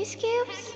Ice Cubes?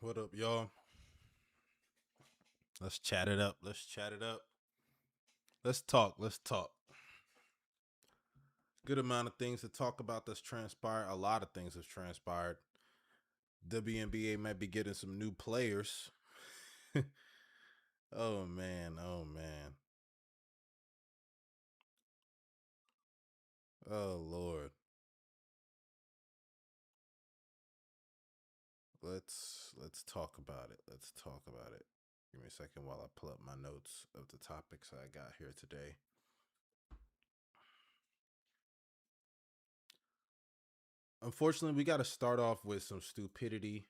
What up, y'all? Let's chat it up. Let's chat it up. Let's talk. Let's talk. Good amount of things to talk about that's transpired. A lot of things have transpired. WNBA might be getting some new players. Oh man. Oh man. Oh Lord. Let's talk about it. Let's talk about it. Give me a second while I pull up my notes of the topics I got here today. Unfortunately, we got to start off with some stupidity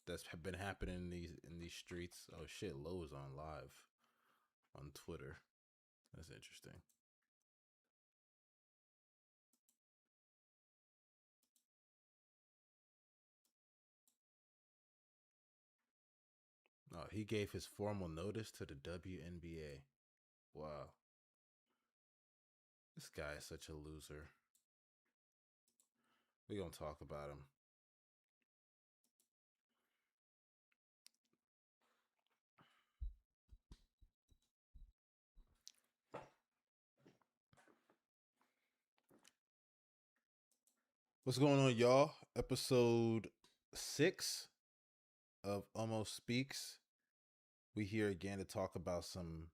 that's been happening in these streets. Oh shit, Lowe's on live on Twitter. That's interesting. He gave his formal notice to the WNBA. Wow. This guy is such a loser. We're going to talk about him. What's going on, y'all? Episode 6 of Almost Speaks. We here again to talk about some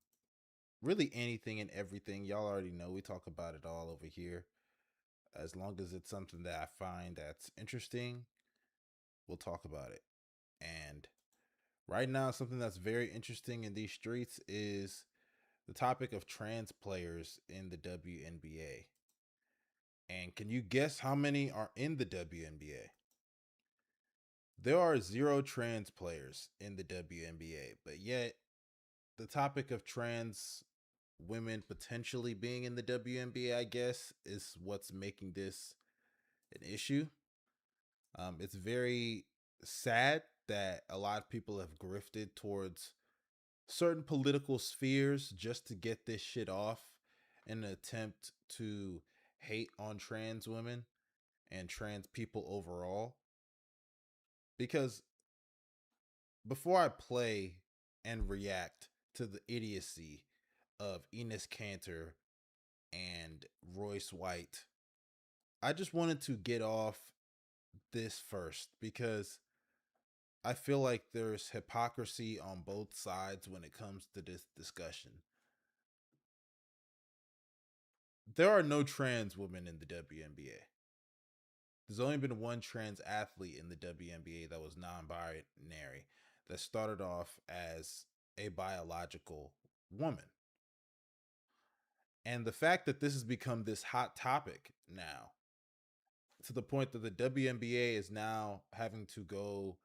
really anything and everything. Y'all already know we talk about it all over here. As long as it's something that I find that's interesting, we'll talk about it. And right now, something that's very interesting in these streets is the topic of trans players in the WNBA. And can you guess how many are in the WNBA? There are 0 trans players in the WNBA, but yet the topic of trans women potentially being in the WNBA, I guess, is what's making this an issue. It's very sad that a lot of people have grifted towards certain political spheres just to get this shit off in an attempt to hate on trans women and trans people overall. Because before I play and react to the idiocy of Enes Kanter and Royce White, I just wanted to get off this first because I feel like there's hypocrisy on both sides when it comes to this discussion. There are no trans women in the WNBA. There's only been one trans athlete in the WNBA that was non-binary, that started off as a biological woman. And the fact that this has become this hot topic now, to the point that the WNBA is now having to go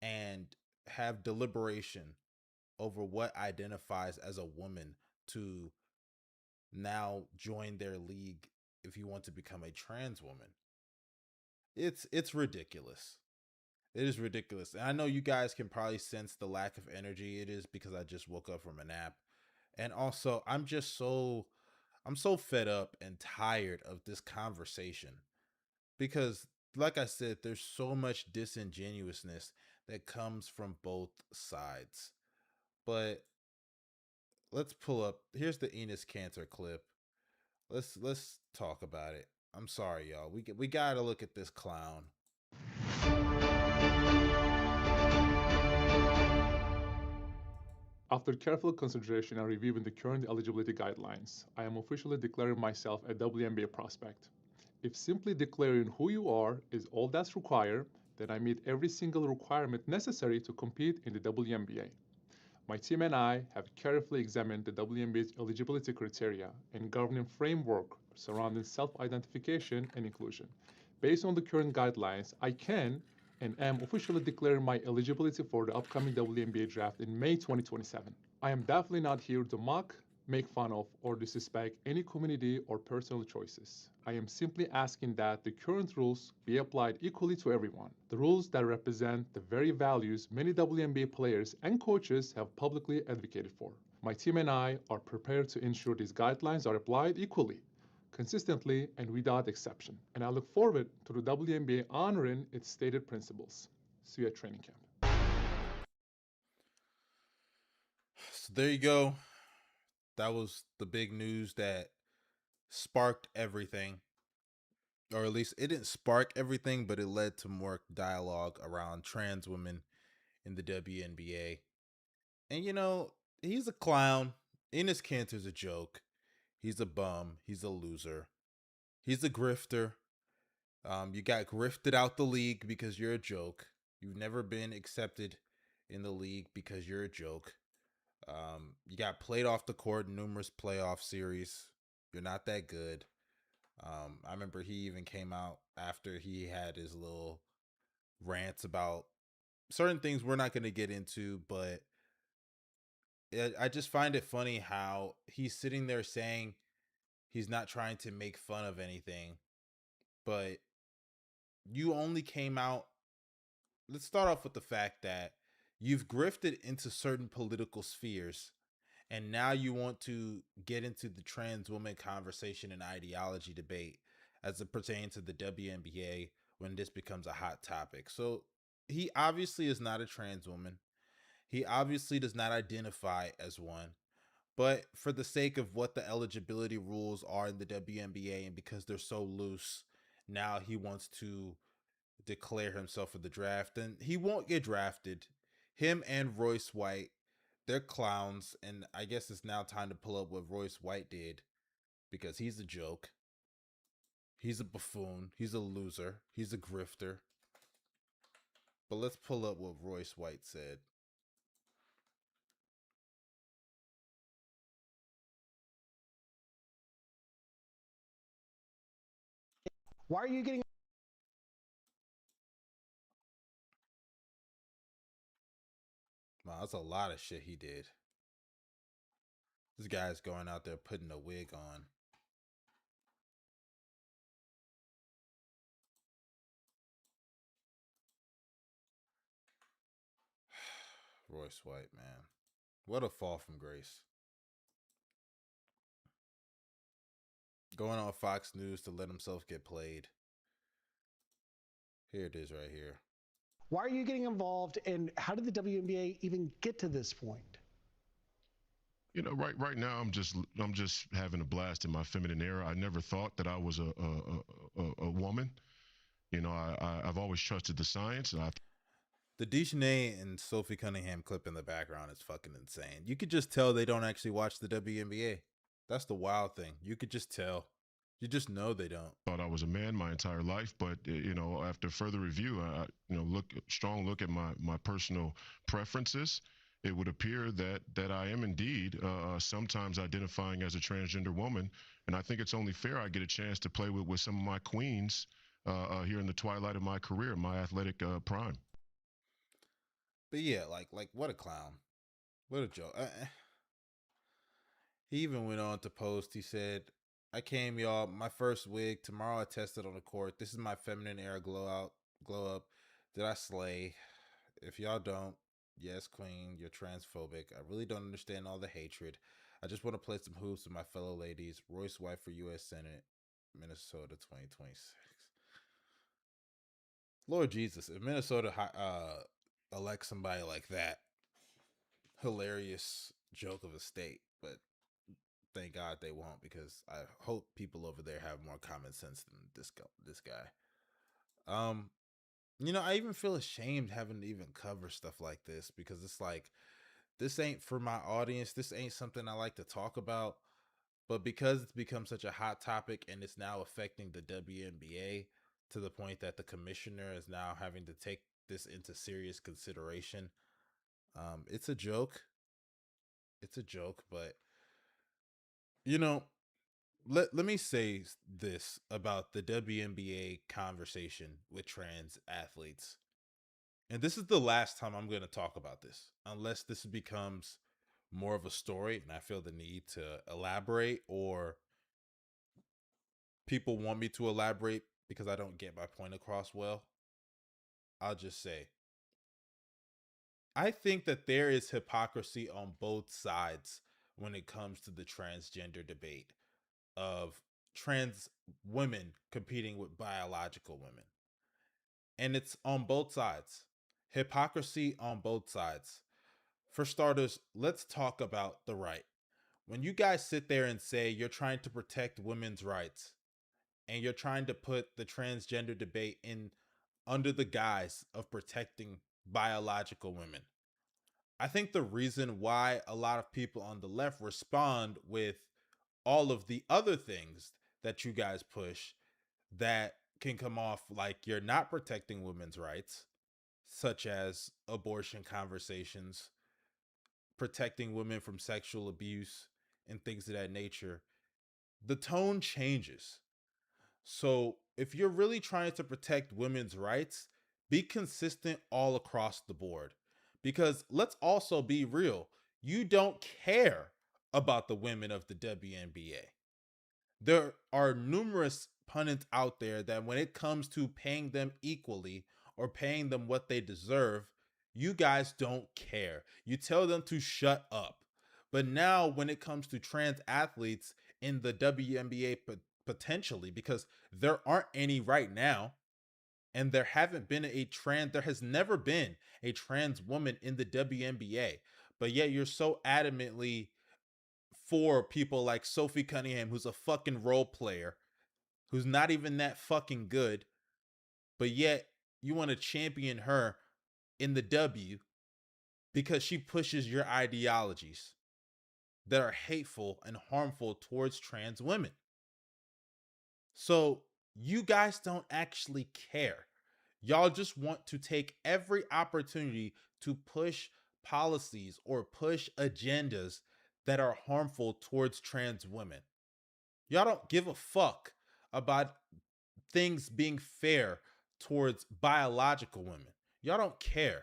and have deliberation over what identifies as a woman to now join their league if you want to become a trans woman. It's ridiculous. It is ridiculous. And I know you guys can probably sense the lack of energy it is because I just woke up from a nap. And also, I'm so fed up and tired of this conversation because, like I said, there's so much disingenuousness that comes from both sides. But let's pull up. Here's the Enes Kanter clip. Let's talk about it. I'm sorry, y'all. We gotta look at this clown. After careful consideration and reviewing the current eligibility guidelines, I am officially declaring myself a WNBA prospect. If simply declaring who you are is all that's required, then I meet every single requirement necessary to compete in the WNBA. My team and I have carefully examined the WNBA's eligibility criteria and governing framework surrounding self-identification and inclusion. Based on the current guidelines, I can and am officially declaring my eligibility for the upcoming WNBA draft in May 2027. I am definitely not here to mock, make fun of, or disrespect any community or personal choices. I am simply asking that the current rules be applied equally to everyone. The rules that represent the very values many WNBA players and coaches have publicly advocated for. My team and I are prepared to ensure these guidelines are applied equally, consistently, and without exception. And I look forward to the WNBA honoring its stated principles. See you at training camp. So there you go. That was the big news that sparked everything. Or at least it didn't spark everything, but it led to more dialogue around trans women in the WNBA. And he's a clown. Enes Kanter's a joke. He's a bum. He's a loser. He's a grifter. You got grifted out the league because you're a joke. You've never been accepted in the league because you're a joke. You got played off the court in numerous playoff series. You're not that good. I remember he even came out after he had his little rants about certain things we're not going to get into, but I just find it funny how he's sitting there saying he's not trying to make fun of anything, but you only came out. Let's start off with the fact that You've grifted into certain political spheres, and now you want to get into the trans woman conversation and ideology debate as it pertains to the WNBA when this becomes a hot topic. So he obviously is not a trans woman. He obviously does not identify as one. But for the sake of what the eligibility rules are in the WNBA and because they're so loose, now he wants to declare himself for the draft, and he won't get drafted. Him and Royce White, they're clowns, and I guess it's now time to pull up what Royce White did because he's a joke. He's a buffoon. He's a loser. He's a grifter. But let's pull up what Royce White said. Why are you getting Wow, that's a lot of shit he did. This guy's going out there putting a wig on. Royce White, man. What a fall from grace. Going on Fox News to let himself get played. Here it is right here. Why are you getting involved, and how did the WNBA even get to this point? You know, right now I'm just having a blast in my feminine era. I never thought that I was a woman. You know, I've always trusted the science. And The Deschanel and Sophie Cunningham clip in the background is fucking insane. You could just tell they don't actually watch the WNBA. That's the wild thing. You could just tell. You just know they don't. thought I was a man my entire life, but you know, after further review, strong look at my personal preferences, it would appear that I am indeed sometimes identifying as a transgender woman, and I think it's only fair I get a chance to play with some of my queens here in the twilight of my career, my athletic prime. But yeah, like what a clown. What a joke. He even went on to post, he said, I came, y'all, my first wig. Tomorrow I tested on the court. This is my feminine era glow up. Did I slay? If y'all don't, yes, queen, you're transphobic. I really don't understand all the hatred. I just want to play some hoops with my fellow ladies. Royce White for U.S. Senate, Minnesota 2026. Lord Jesus, if Minnesota elects somebody like that, hilarious joke of a state, but thank God they won't, because I hope people over there have more common sense than this guy. You know, I even feel ashamed having to even cover stuff like this because it's like, this ain't for my audience. This ain't something I like to talk about. But because it's become such a hot topic and it's now affecting the WNBA to the point that the commissioner is now having to take this into serious consideration, it's a joke. It's a joke, but you know, let me say this about the WNBA conversation with trans athletes. And this is the last time I'm going to talk about this, unless this becomes more of a story and I feel the need to elaborate, or people want me to elaborate because I don't get my point across well. I'll just say, I think that there is hypocrisy on both sides when it comes to the transgender debate of trans women competing with biological women. And it's on both sides. Hypocrisy on both sides. For starters, let's talk about the right. When you guys sit there and say you're trying to protect women's rights and you're trying to put the transgender debate in under the guise of protecting biological women, I think the reason why a lot of people on the left respond with all of the other things that you guys push that can come off like you're not protecting women's rights, such as abortion conversations, protecting women from sexual abuse, and things of that nature, the tone changes. So if you're really trying to protect women's rights, be consistent all across the board. Because let's also be real, you don't care about the women of the WNBA. There are numerous pundits out there that when it comes to paying them equally or paying them what they deserve, You guys don't care. You tell them to shut up. But now, when it comes to trans athletes in the WNBA, potentially, because there aren't any right now, and there has never been a trans woman in the WNBA. But yet, you're so adamantly for people like Sophie Cunningham, who's a fucking role player, who's not even that fucking good, but yet you want to champion her in the W because she pushes your ideologies that are hateful and harmful towards trans women. So you guys don't actually care. Y'all just want to take every opportunity to push policies or push agendas that are harmful towards trans women. Y'all don't give a fuck about things being fair towards biological women. Y'all don't care.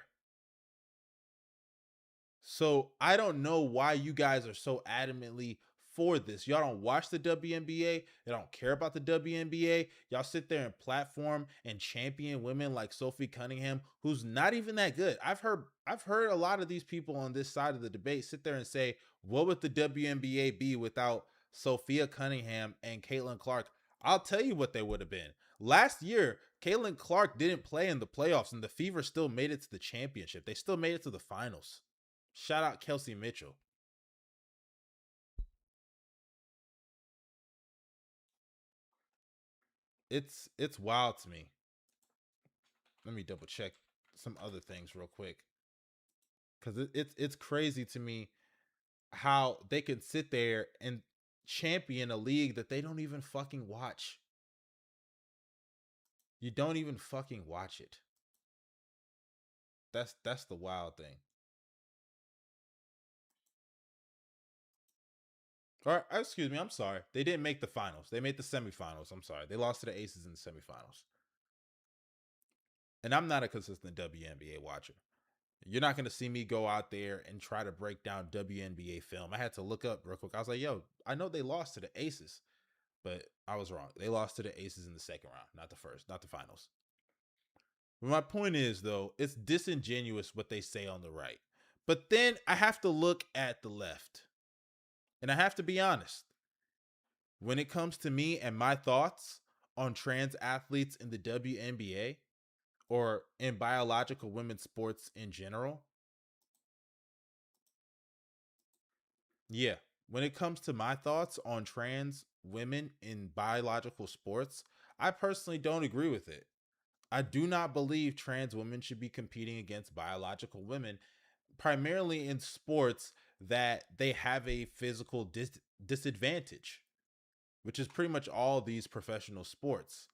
So I don't know why you guys are so adamantly for this. Y'all don't watch the WNBA. You don't care about the WNBA. Y'all sit there and platform and champion women like Sophie Cunningham, who's not even that good. I've heard a lot of these people on this side of the debate sit there and say, what would the WNBA be without Sophia Cunningham and Caitlin Clark? I'll tell you what they would have been. Last year, Caitlin Clark didn't play in the playoffs, and the Fever still made it to the championship. They still made it to the finals. Shout out Kelsey Mitchell. It's wild to me. Let me double check some other things real quick, because it's crazy to me how they can sit there and champion a league that they don't even fucking watch. You don't even fucking watch it. That's the wild thing. Or excuse me, I'm sorry. They didn't make the finals. They made the semifinals. I'm sorry. They lost to the Aces in the semifinals. And I'm not a consistent WNBA watcher. You're not going to see me go out there and try to break down WNBA film. I had to look up real quick. I was like, yo, I know they lost to the Aces, but I was wrong. They lost to the Aces in the second round, not the first, not the finals. But my point is, though, it's disingenuous what they say on the right. But then I have to look at the left. And I have to be honest. When it comes to me and my thoughts on trans athletes in the WNBA or in biological women's sports in general, yeah, when it comes to my thoughts on trans women in biological sports, I personally don't agree with it. I do not believe trans women should be competing against biological women, primarily in sports that they have a physical disadvantage, which is pretty much all these professional sports,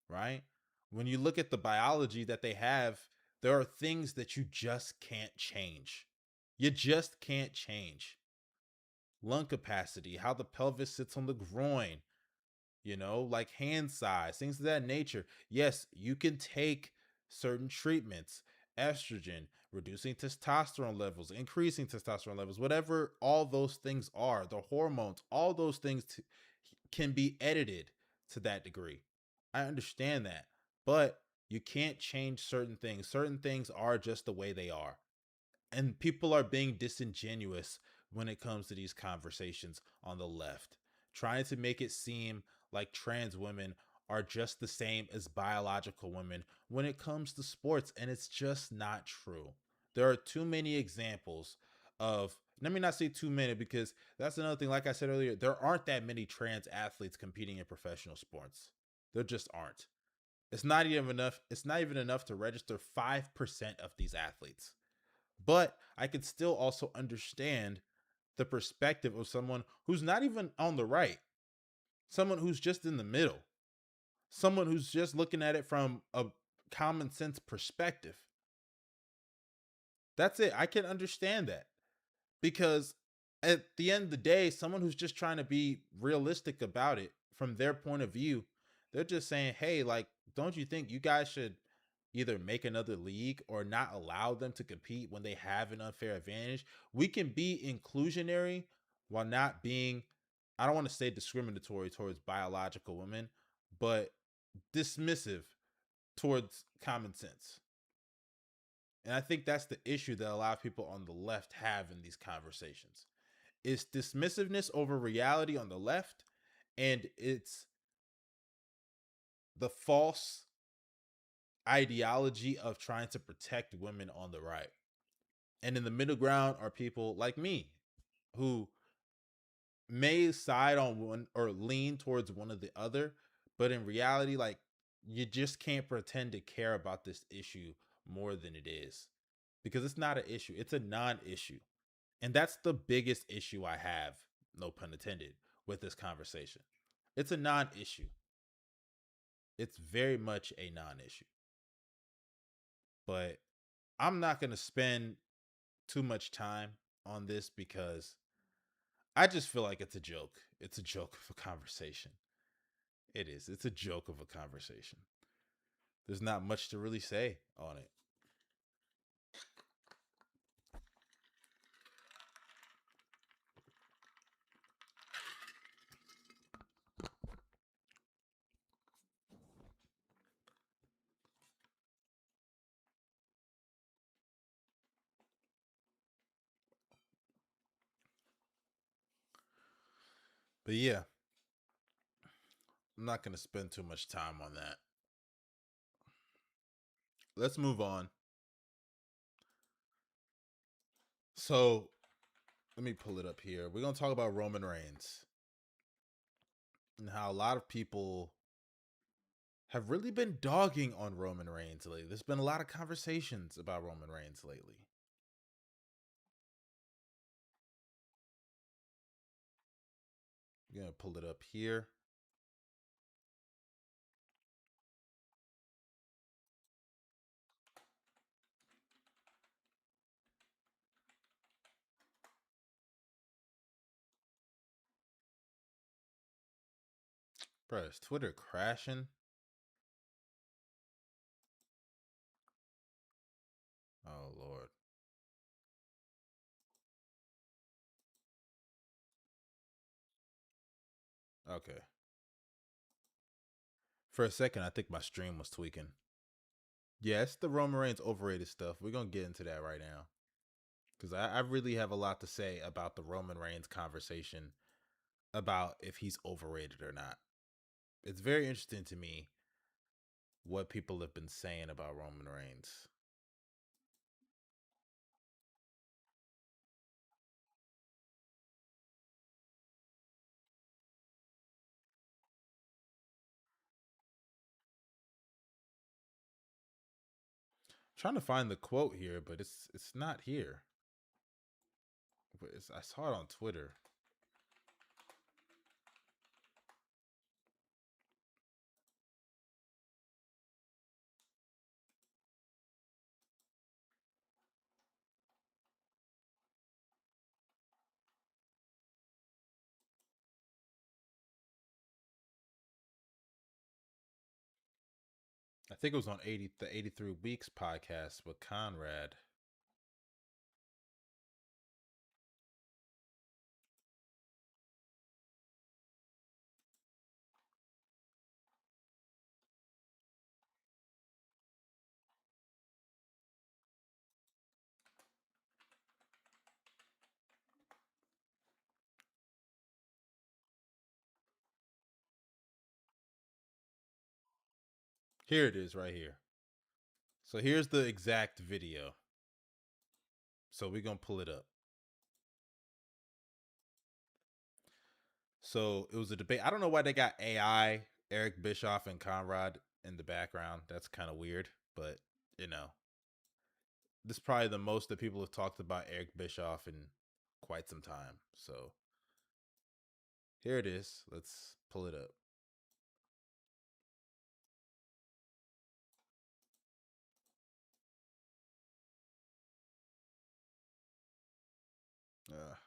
right? When you look at the biology that they have, there are things that you just can't change. You just can't change. Lung capacity, how the pelvis sits on the groin, like hand size, things of that nature. Yes, you can take certain treatments, estrogen, reducing testosterone levels, increasing testosterone levels, whatever all those things are, the hormones, all those things can be edited to that degree. I understand that, but you can't change certain things. Certain things are just the way they are. And people are being disingenuous when it comes to these conversations on the left, trying to make it seem like trans women are just the same as biological women when it comes to sports. And it's just not true. There are too many examples of, let me not say too many, because that's another thing. Like I said earlier, there aren't that many trans athletes competing in professional sports. There just aren't. It's not even enough. It's not even enough to register 5% of these athletes. But I could still also understand the perspective of someone who's not even on the right, someone who's just in the middle, someone who's just looking at it from a common sense perspective. That's it. I can understand that, because at the end of the day, someone who's just trying to be realistic about it from their point of view, they're just saying, hey, like, don't you think you guys should either make another league or not allow them to compete when they have an unfair advantage? We can be inclusionary while not being, I don't want to say discriminatory towards biological women, but dismissive towards common sense. And I think that's the issue that a lot of people on the left have in these conversations. It's dismissiveness over reality on the left, and it's the false ideology of trying to protect women on the right. And in the middle ground are people like me who may side on one or lean towards one or the other, but in reality, like, you just can't pretend to care about this issue more than it is, because it's not an issue, it's a non-issue. And that's the biggest issue I have, no pun intended, with this conversation. It's a non-issue. It's very much a non-issue. But I'm not going to spend too much time on this because I just feel like it's a joke. It's a joke of a conversation. It is. It's a joke of a conversation. There's not much to really say on it. But yeah, I'm not going to spend too much time on that. Let's move on. So let me pull it up here. We're going to talk about Roman Reigns and how a lot of people have really been dogging on Roman Reigns lately. There's been a lot of conversations about Roman Reigns lately. I'm going to pull it up here. Bro, is Twitter crashing? Oh, Lord. Okay. For a second, I think my stream was tweaking. Yeah, it's the Roman Reigns overrated stuff. We're going to get into that right now, because I really have a lot to say about the Roman Reigns conversation, about if he's overrated or not. It's very interesting to me what people have been saying about Roman Reigns. I'm trying to find the quote here, but it's not here. But I saw it on Twitter. I think it was on the 83 Weeks podcast with Conrad. Here it is right here. So here's the exact video. So we're going to pull it up. So it was a debate. I don't know why they got AI, Eric Bischoff and Conrad in the background. That's kind of weird, but you know, this is probably the most that people have talked about Eric Bischoff in quite some time. So here it is. Let's pull it up.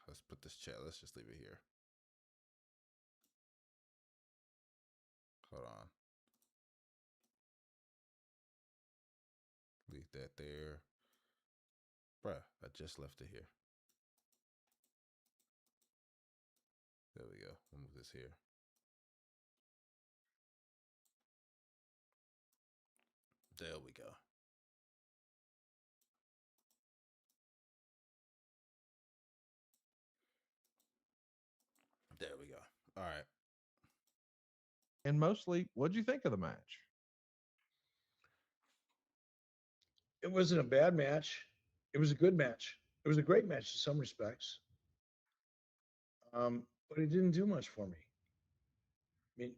Let's put this chat. Let's just leave it here. Hold on. Leave that there. Bruh, I just left it here. There we go. We'll move this here. There we go. All right. And mostly, what'd you think of the match? It wasn't a bad match. It was a good match. It was a great match in some respects. But it didn't do much for me. I mean,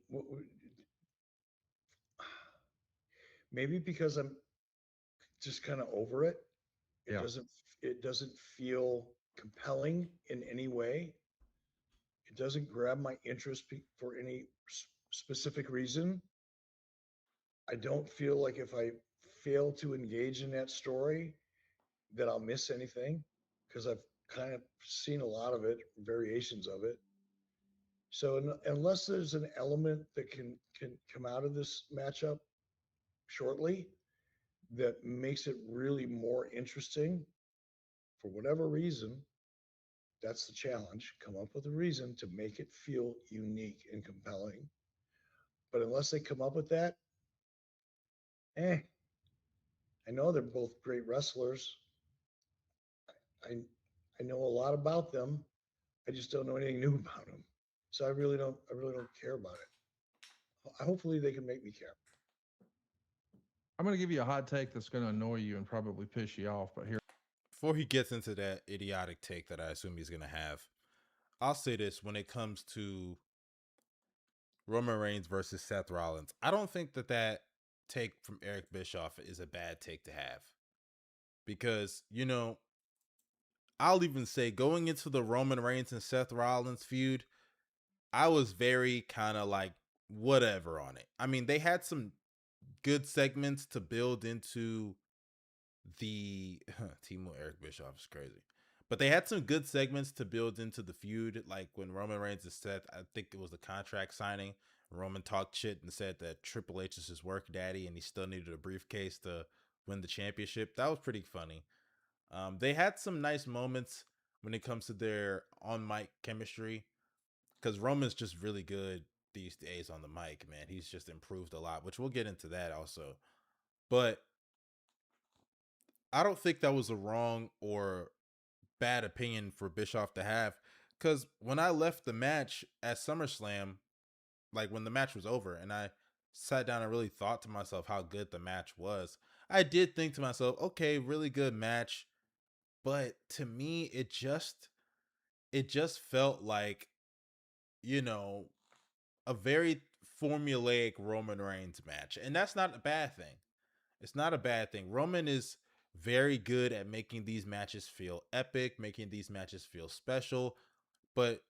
maybe because I'm just kind of over it. It Yeah. doesn't feel compelling in any way. It doesn't grab my interest for any specific reason. I don't feel like if I fail to engage in that story that I'll miss anything because I've kind of seen a lot of it, variations of it. So unless there's an element that can come out of this matchup shortly that makes it really more interesting, for whatever reason, that's the challenge. Come up with a reason to make it feel unique and compelling. But unless they come up with that, I know they're both great wrestlers. I know a lot about them. I just don't know anything new about them. So I really don't care about it. Hopefully they can make me care. I'm going to give you a hot take that's going to annoy you and probably piss you off, but here. Before he gets into that idiotic take that I assume he's going to have, I'll say this when it comes to Roman Reigns versus Seth Rollins. I don't think that take from Eric Bischoff is a bad take to have. Because, I'll even say going into the Roman Reigns and Seth Rollins feud, I was very kind of like whatever on it. I mean, they had some good segments to build into the Timo Eric Bischoff is crazy. But they had some good segments to build into the feud, like when Roman Reigns and Seth, I think it was the contract signing. Roman talked shit and said that Triple H is his work daddy and he still needed a briefcase to win the championship. That was pretty funny. They had some nice moments when it comes to their on-mic chemistry because Roman's just really good these days on the mic, man. He's just improved a lot, which we'll get into that also. But I don't think that was a wrong or bad opinion for Bischoff to have, because when I left the match at SummerSlam, like when the match was over and I sat down and really thought to myself how good the match was, I did think to myself, okay, really good match. But to me, it just felt like, a very formulaic Roman Reigns match. And that's not a bad thing. It's not a bad thing. Roman is very good at making these matches feel epic, making these matches feel special. But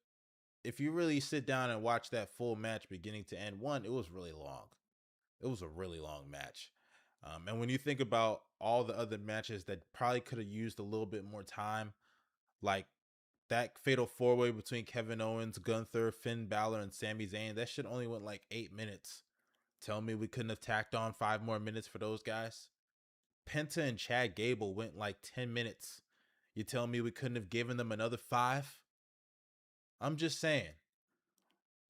if you really sit down and watch that full match beginning to end, it was really long. It was a really long match. And when you think about all the other matches that probably could have used a little bit more time, like that fatal 4-way between Kevin Owens, Gunther, Finn Balor, and Sami Zayn, that shit only went like 8 minutes. Tell me we couldn't have tacked on 5 more minutes for those guys? Penta and Chad Gable went like 10 minutes. You tell me we couldn't have given them another 5? I'm just saying.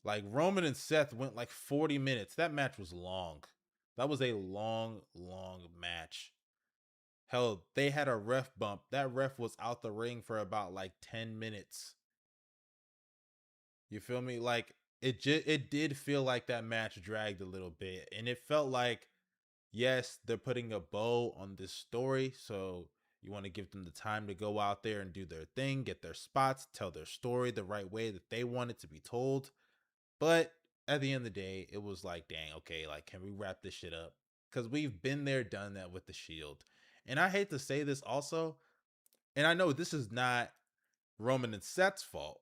Like Roman and Seth went like 40 minutes. That match was long. That was a long, long match. Hell, they had a ref bump. That ref was out the ring for about like 10 minutes. You feel me? Like it did feel like that match dragged a little bit. And it felt like, yes, they're putting a bow on this story. So you want to give them the time to go out there and do their thing, get their spots, tell their story the right way that they want it to be told. But at the end of the day, it was like, dang, okay, like, can we wrap this shit up? Because we've been there, done that with the Shield. And I hate to say this also, and I know this is not Roman and Seth's fault,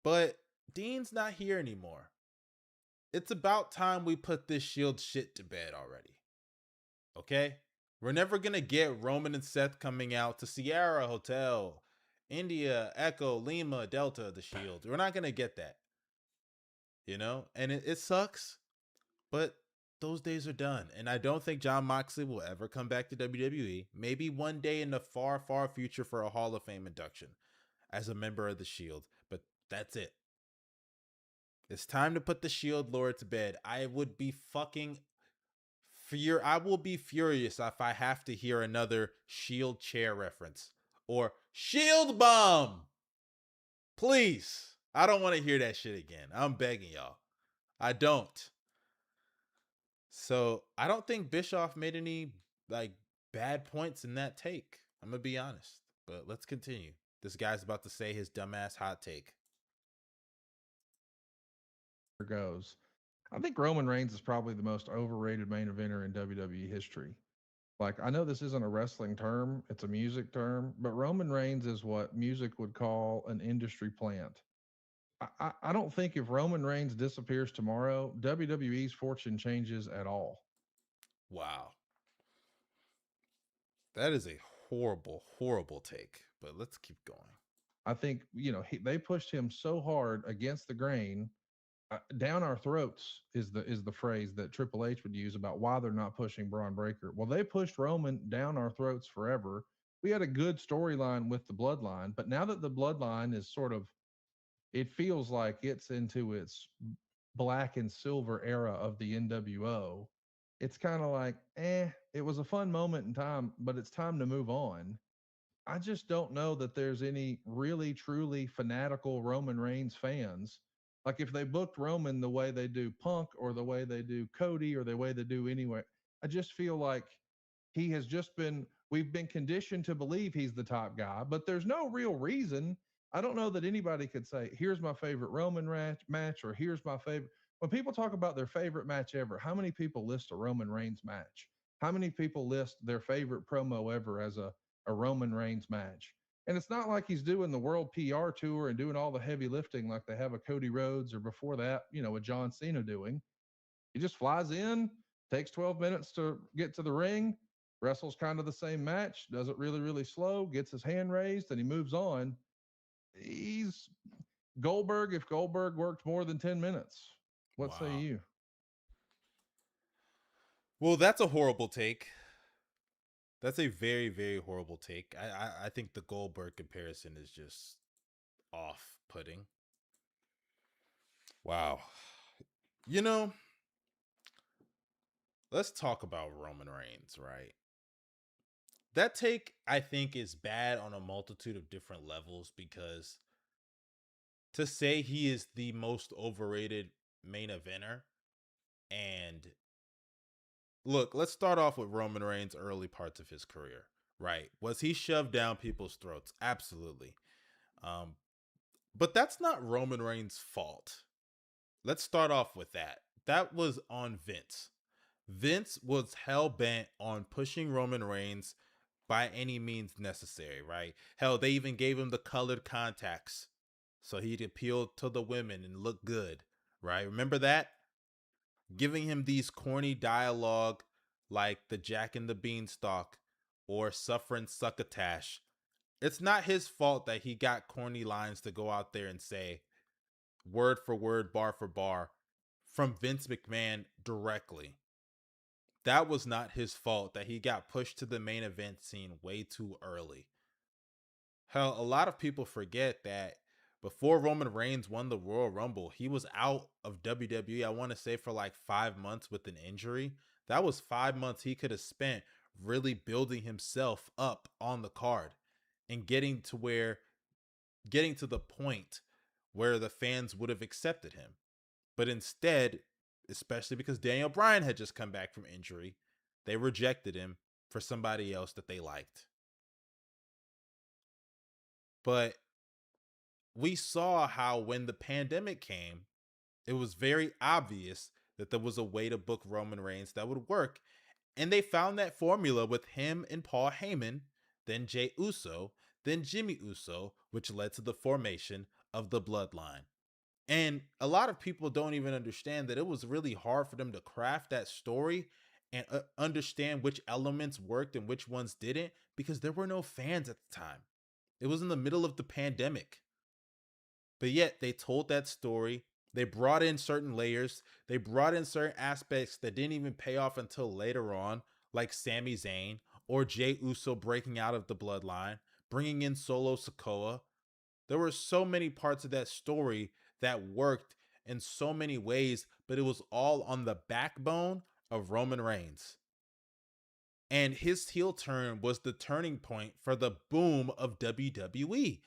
but Dean's not here anymore. It's about time we put this Shield shit to bed already. Okay? We're never going to get Roman and Seth coming out to Sierra Hotel, India, Echo, Lima, Delta, the Shield. We're not going to get that. And it sucks, but those days are done. And I don't think Jon Moxley will ever come back to WWE. Maybe one day in the far, far future for a Hall of Fame induction as a member of the Shield. But that's it. It's time to put the Shield lore to bed. I would be I will be furious if I have to hear another Shield chair reference or Shield bomb. Please. I don't want to hear that shit again. I'm begging y'all. I don't. So I don't think Bischoff made any like bad points in that take. I'm gonna be honest. But let's continue. This guy's about to say his dumbass hot take. Goes. I think Roman Reigns is probably the most overrated main eventer in WWE history. Like, I know this isn't a wrestling term, it's a music term, but Roman Reigns is what music would call an industry plant. I don't think if Roman Reigns disappears tomorrow, WWE's fortune changes at all. Wow. That is a horrible, horrible take. But let's keep going. I think, they pushed him so hard against the grain. Down our throats is the phrase that Triple H would use about why they're not pushing Braun Breaker. Well, they pushed Roman down our throats forever. We had a good storyline with the Bloodline, but now that the Bloodline is sort of, it feels like it's into its black and silver era of the NWO. It's kind of like, it was a fun moment in time, but it's time to move on. I just don't know that there's any really, truly fanatical Roman Reigns fans. Like if they booked Roman the way they do Punk or the way they do Cody or the way they do anyway, I just feel like we've been conditioned to believe he's the top guy, but there's no real reason. I don't know that anybody could say, here's my favorite Roman match or here's my favorite. When people talk about their favorite match ever, how many people list a Roman Reigns match? How many people list their favorite promo ever as a Roman Reigns match? And it's not like he's doing the world PR tour and doing all the heavy lifting like they have a Cody Rhodes or before that, a John Cena doing. He just flies in, takes 12 minutes to get to the ring, wrestles kind of the same match, does it really, really slow, gets his hand raised, and he moves on. He's Goldberg if Goldberg worked more than 10 minutes. What say you? Well, that's a horrible take. That's a very, very horrible take. I think the Goldberg comparison is just off-putting. Wow. Let's talk about Roman Reigns, right? That take, I think, is bad on a multitude of different levels because to say he is the most overrated main eventer, and look, let's start off with Roman Reigns' early parts of his career, right? Was he shoved down people's throats? Absolutely. But that's not Roman Reigns' fault. Let's start off with that. That was on Vince. Vince was hell-bent on pushing Roman Reigns by any means necessary, right? Hell, they even gave him the colored contacts so he'd appeal to the women and look good, right? Remember that? Giving him these corny dialogue like the Jack and the Beanstalk or Suffering Succotash. It's not his fault that he got corny lines to go out there and say word for word, bar for bar from Vince McMahon directly. That was not his fault that he got pushed to the main event scene way too early. Hell, a lot of people forget that before Roman Reigns won the Royal Rumble, he was out of WWE, I want to say, for like 5 months with an injury. That was 5 months he could have spent really building himself up on the card and getting to the point where the fans would have accepted him. But instead, especially because Daniel Bryan had just come back from injury, they rejected him for somebody else that they liked. But we saw how when the pandemic came, it was very obvious that there was a way to book Roman Reigns that would work. And they found that formula with him and Paul Heyman, then Jey Uso, then Jimmy Uso, which led to the formation of the Bloodline. And a lot of people don't even understand that it was really hard for them to craft that story and understand which elements worked and which ones didn't because there were no fans at the time. It was in the middle of the pandemic. But yet they told that story. They brought in certain layers. They brought in certain aspects that didn't even pay off until later on, like Sami Zayn or Jey Uso breaking out of the Bloodline, bringing in Solo Sikoa. There were so many parts of that story that worked in so many ways, but it was all on the backbone of Roman Reigns. And his heel turn was the turning point for the boom of WWE.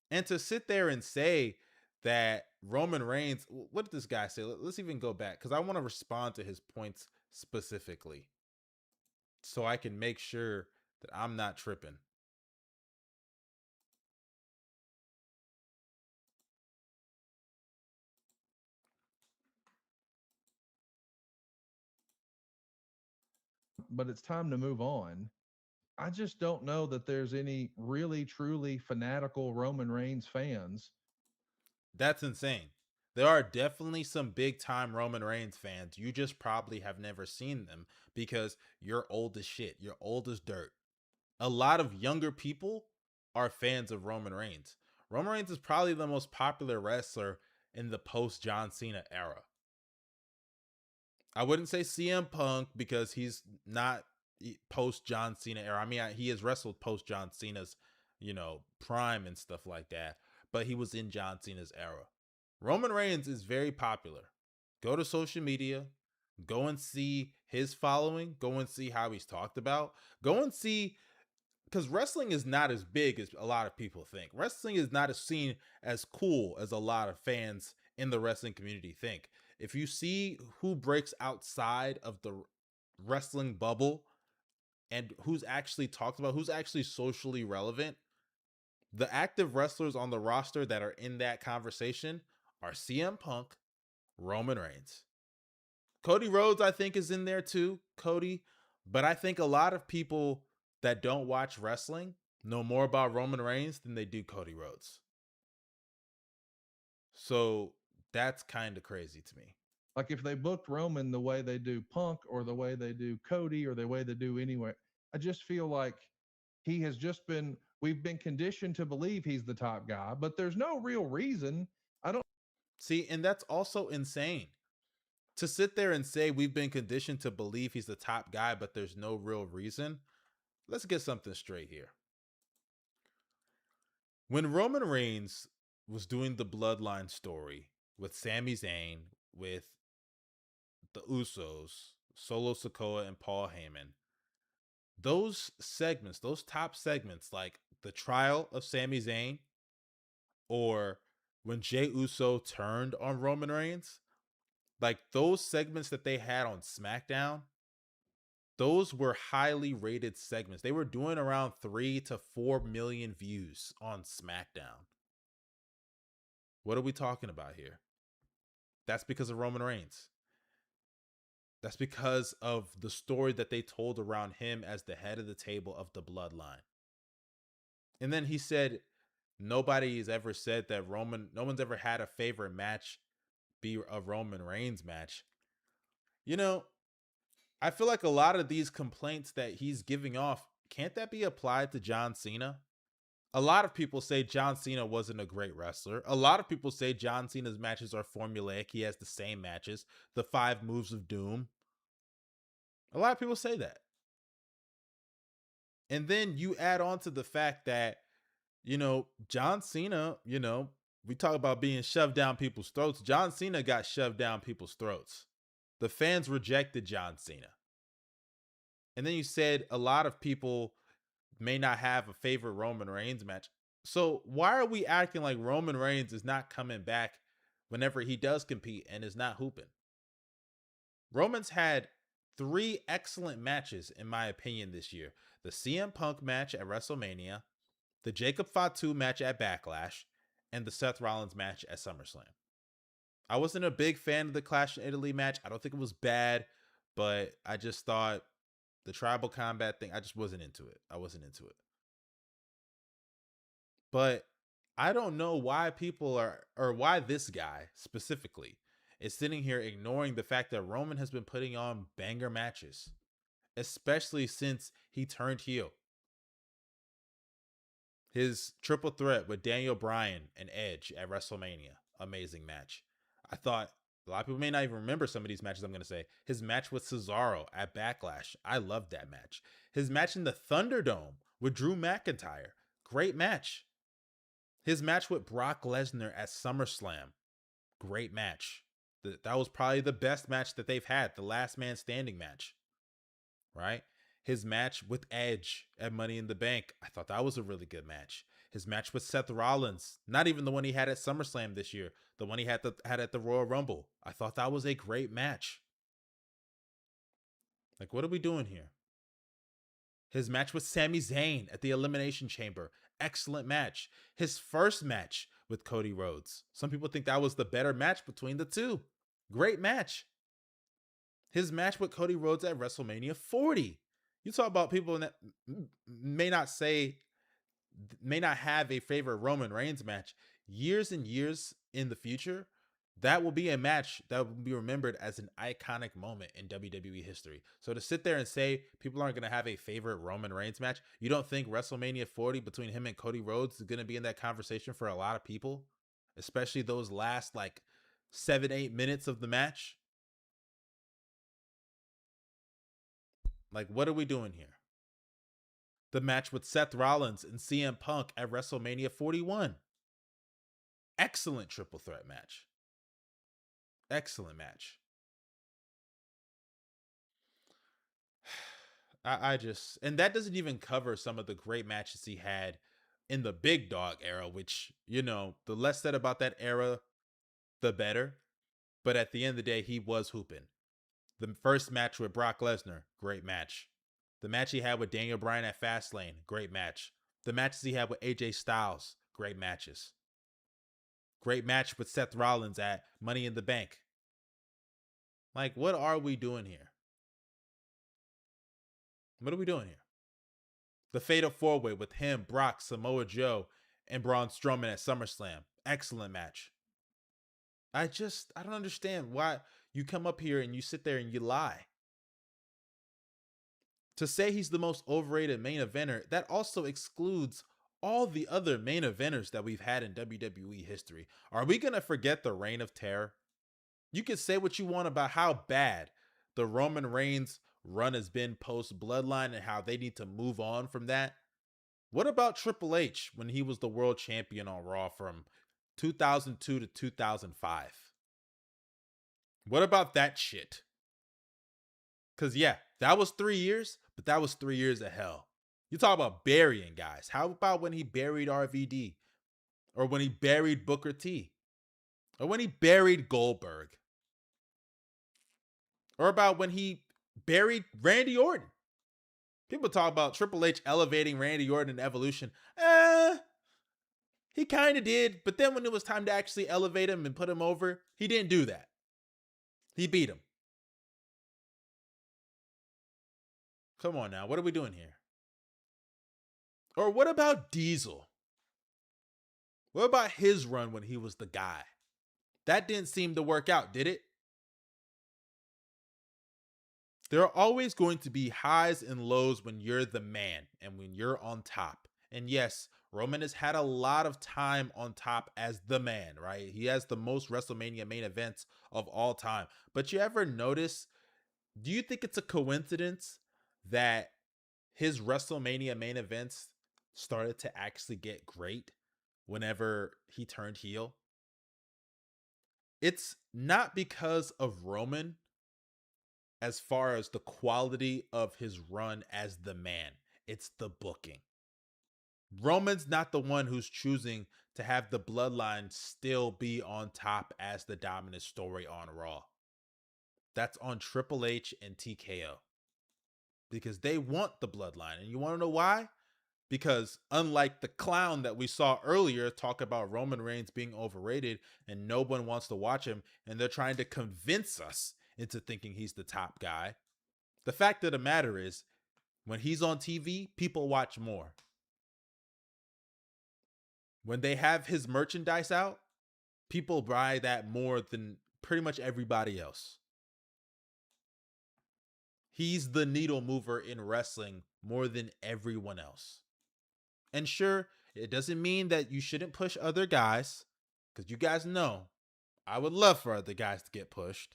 And to sit there and say that Roman Reigns, what did this guy say? Let's even go back because I want to respond to his points specifically so I can make sure that I'm not tripping. But it's time to move on. I just don't know that there's any really truly fanatical Roman Reigns fans. That's insane. There are definitely some big time Roman Reigns fans. You just probably have never seen them because you're old as shit. You're old as dirt. A lot of younger people are fans of Roman Reigns. Roman Reigns is probably the most popular wrestler in the post John Cena era. I wouldn't say CM Punk because he's not post John Cena era. I mean, he has wrestled post John Cena's, prime and stuff like that, but he was in John Cena's era. Roman Reigns is very popular. Go to social media, go and see his following, go and see how he's talked about, go and see, because wrestling is not as big as a lot of people think. Wrestling is not as seen as cool as a lot of fans in the wrestling community think. If you see who breaks outside of the wrestling bubble and who's actually talked about, who's actually socially relevant, the active wrestlers on the roster that are in that conversation are CM Punk, Roman Reigns. Cody Rhodes, I think, is in there too, Cody. But I think a lot of people that don't watch wrestling know more about Roman Reigns than they do Cody Rhodes. So that's kind of crazy to me. Like if they booked Roman the way they do Punk or the way they do Cody or the way they do anywhere, I just feel like he has just been, we've been conditioned to believe he's the top guy, but there's no real reason. I don't see, and that's also insane. To sit there and say we've been conditioned to believe he's the top guy, but there's no real reason. Let's get something straight here. When Roman Reigns was doing the Bloodline story with Sami Zayn, with the Usos, Solo Sikoa, and Paul Heyman, those segments, those top segments, like the trial of Sami Zayn or when Jey Uso turned on Roman Reigns, like those segments that they had on SmackDown, those were highly rated segments. They were doing around 3 to 4 million views on SmackDown. What are we talking about here? That's because of Roman Reigns. That's because of the story that they told around him as the head of the table of the Bloodline. And then he said, nobody has ever said that no one's ever had a favorite match be a Roman Reigns match. I feel like a lot of these complaints that he's giving off, can't that be applied to John Cena? A lot of people say John Cena wasn't a great wrestler. A lot of people say John Cena's matches are formulaic. He has the same matches, the 5 moves of doom. A lot of people say that. And then you add on to the fact that, John Cena, we talk about being shoved down people's throats. John Cena got shoved down people's throats. The fans rejected John Cena. And then you said a lot of people may not have a favorite Roman Reigns match. So why are we acting like Roman Reigns is not coming back whenever he does compete and is not hooping? Roman's had 3 excellent matches, in my opinion, this year. The CM Punk match at WrestleMania, the Jacob Fatu match at Backlash, and the Seth Rollins match at SummerSlam. I wasn't a big fan of the Clash in Italy match. I don't think it was bad, but I just thought the tribal combat thing, I just wasn't into it. But I don't know why people or why this guy specifically is sitting here ignoring the fact that Roman has been putting on banger matches, especially since he turned heel. His triple threat with Daniel Bryan and Edge at WrestleMania, amazing match. I thought a lot of people may not even remember some of these matches I'm going to say. His match with Cesaro at Backlash, I loved that match. His match in the Thunderdome with Drew McIntyre, great match. His match with Brock Lesnar at SummerSlam, great match. That was probably the best match that they've had, the last man standing match, right? His match with Edge at Money in the Bank, I thought that was a really good match. His match with Seth Rollins, not even the one he had at SummerSlam this year, the one he had at the Royal Rumble. I thought that was a great match. Like, what are we doing here? His match with Sami Zayn at the Elimination Chamber. Excellent match. His first match with Cody Rhodes. Some people think that was the better match between the two. Great match. His match with Cody Rhodes at WrestleMania 40. You talk about people that may not have a favorite Roman Reigns match. Years and years in the future, that will be a match that will be remembered as an iconic moment in WWE history. So to sit there and say people aren't going to have a favorite Roman Reigns match, you don't think WrestleMania 40 between him and Cody Rhodes is going to be in that conversation for a lot of people, especially those last like 7-8 minutes of the match? Like, what are we doing here? The match with Seth Rollins and CM Punk at WrestleMania 41. Excellent triple threat match. Excellent match. And that doesn't even cover some of the great matches he had in the Big Dog era, which, you know, the less said about that era, the better. But at the end of the day, he was hooping. The first match with Brock Lesnar, great match. The match he had with Daniel Bryan at Fastlane, great match. The matches he had with AJ Styles, great matches. Great match with Seth Rollins at Money in the Bank. Like, what are we doing here? What are we doing here? The Fatal 4-Way with him, Brock, Samoa Joe, and Braun Strowman at SummerSlam. Excellent match. I don't understand why you come up here and you sit there and you lie. To say he's the most overrated main eventer, that also excludes all the other main eventers that we've had in WWE history. Are we going to forget the Reign of Terror? You can say what you want about how bad the Roman Reigns run has been post Bloodline and how they need to move on from that. What about Triple H when he was the world champion on Raw from 2002 to 2005? What about that shit? Because, yeah, that was 3 years, but that was 3 years of hell. You talk about burying guys. How about when he buried RVD? Or when he buried Booker T? Or when he buried Goldberg? Or about when he buried Randy Orton? People talk about Triple H elevating Randy Orton in Evolution. He kind of did, but then when it was time to actually elevate him and put him over, he didn't do that. He beat him. Come on now, what are we doing here? Or what about Diesel? What about his run when he was the guy? That didn't seem to work out, did it? There are always going to be highs and lows when you're the man and when you're on top. And yes, Roman has had a lot of time on top as the man, right? He has the most WrestleMania main events of all time. But you ever notice, do you think it's a coincidence that his WrestleMania main events started to actually get great whenever he turned heel? It's not because of Roman as far as the quality of his run as the man. It's the booking. Roman's not the one who's choosing to have the Bloodline still be on top as the dominant story on Raw. That's on Triple H and TKO. Because they want the Bloodline. And you want to know why? Because unlike the clown that we saw earlier talk about Roman Reigns being overrated and no one wants to watch him and they're trying to convince us into thinking he's the top guy, the fact of the matter is, when he's on TV, people watch more. When they have his merchandise out, people buy that more than pretty much everybody else. He's the needle mover in wrestling more than everyone else. And sure, it doesn't mean that you shouldn't push other guys, because you guys know I would love for other guys to get pushed.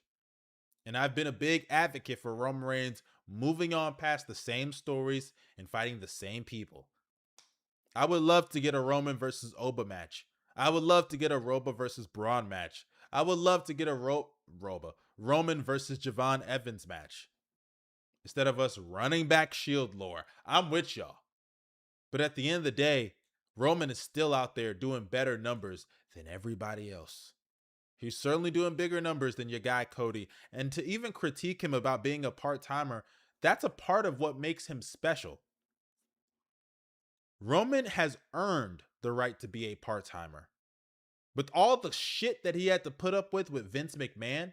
And I've been a big advocate for Roman Reigns moving on past the same stories and fighting the same people. I would love to get a Roman versus Oba match. I would love to get a Roba versus Braun match. I would love to get a Roman versus Javon Evans match. Instead of us running back Shield lore. I'm with y'all. But at the end of the day, Roman is still out there doing better numbers than everybody else. He's certainly doing bigger numbers than your guy Cody. And to even critique him about being a part-timer, that's a part of what makes him special. Roman has earned the right to be a part-timer. With all the shit that he had to put up with Vince McMahon,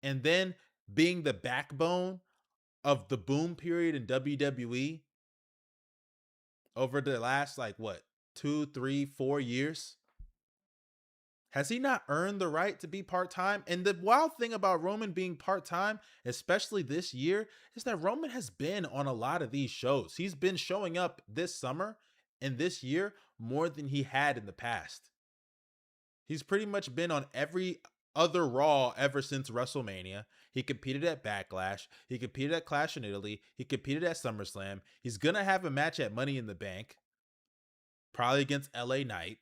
and then being the backbone of the boom period in WWE over the last, 2, 3, 4 years, has he not earned the right to be part-time? And the wild thing about Roman being part-time, especially this year, is that Roman has been on a lot of these shows. He's been showing up this summer and this year more than he had in the past. He's pretty much been on every other Raw ever since WrestleMania. He competed at Backlash. He competed at Clash in Italy. He competed at SummerSlam. He's going to have a match at Money in the Bank, probably against LA Knight.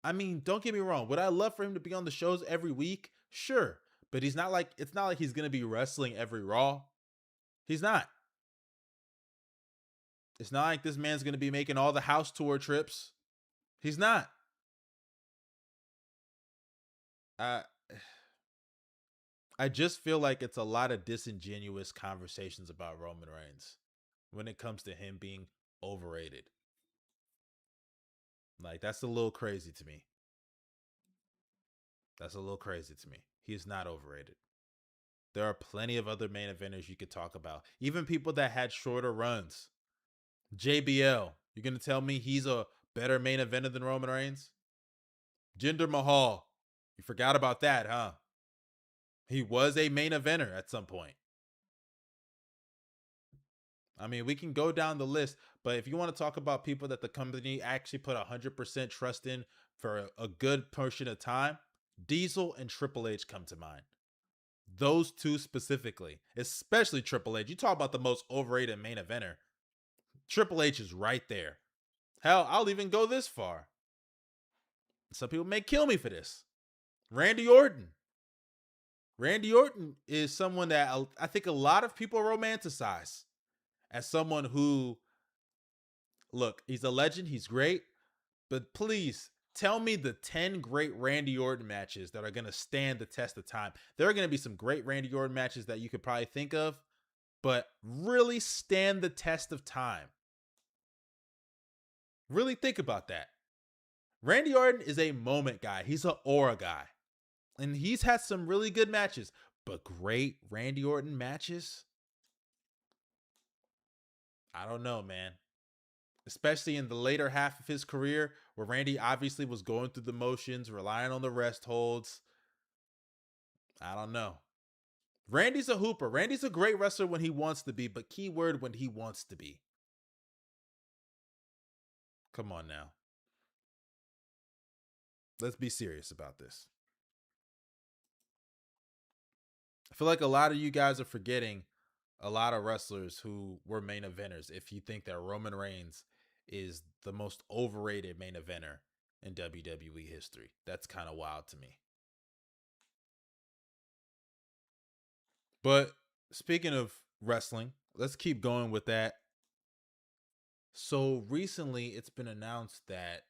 I mean, don't get me wrong. Would I love for him to be on the shows every week? Sure. But it's not like he's going to be wrestling every Raw. He's not. It's not like this man's going to be making all the house tour trips. He's not. I just feel like it's a lot of disingenuous conversations about Roman Reigns when it comes to him being overrated. Like, that's a little crazy to me. That's a little crazy to me. He is not overrated. There are plenty of other main eventers you could talk about. Even people that had shorter runs. JBL, you're going to tell me he's a better main eventer than Roman Reigns? Jinder Mahal, you forgot about that, huh? He was a main eventer at some point. I mean, we can go down the list, but if you want to talk about people that the company actually put 100% trust in for a good portion of time, Diesel and Triple H come to mind. Those two specifically, especially Triple H. You talk about the most overrated main eventer. Triple H is right there. Hell, I'll even go this far. Some people may kill me for this. Randy Orton. Randy Orton is someone that I think a lot of people romanticize as someone who, look, he's a legend, he's great, but please tell me the 10 great Randy Orton matches that are going to stand the test of time. There are going to be some great Randy Orton matches that you could probably think of, but really stand the test of time. Really think about that. Randy Orton is a moment guy. He's an aura guy. And he's had some really good matches, but great Randy Orton matches? I don't know, man. Especially in the later half of his career, where Randy obviously was going through the motions, relying on the rest holds. I don't know. Randy's a hooper. Randy's a great wrestler when he wants to be, but keyword when he wants to be. Come on now. Let's be serious about this. I feel like a lot of you guys are forgetting a lot of wrestlers who were main eventers if you think that Roman Reigns is the most overrated main eventer in WWE history. That's kind of wild to me. But speaking of wrestling, let's keep going with that. So recently it's been announced that,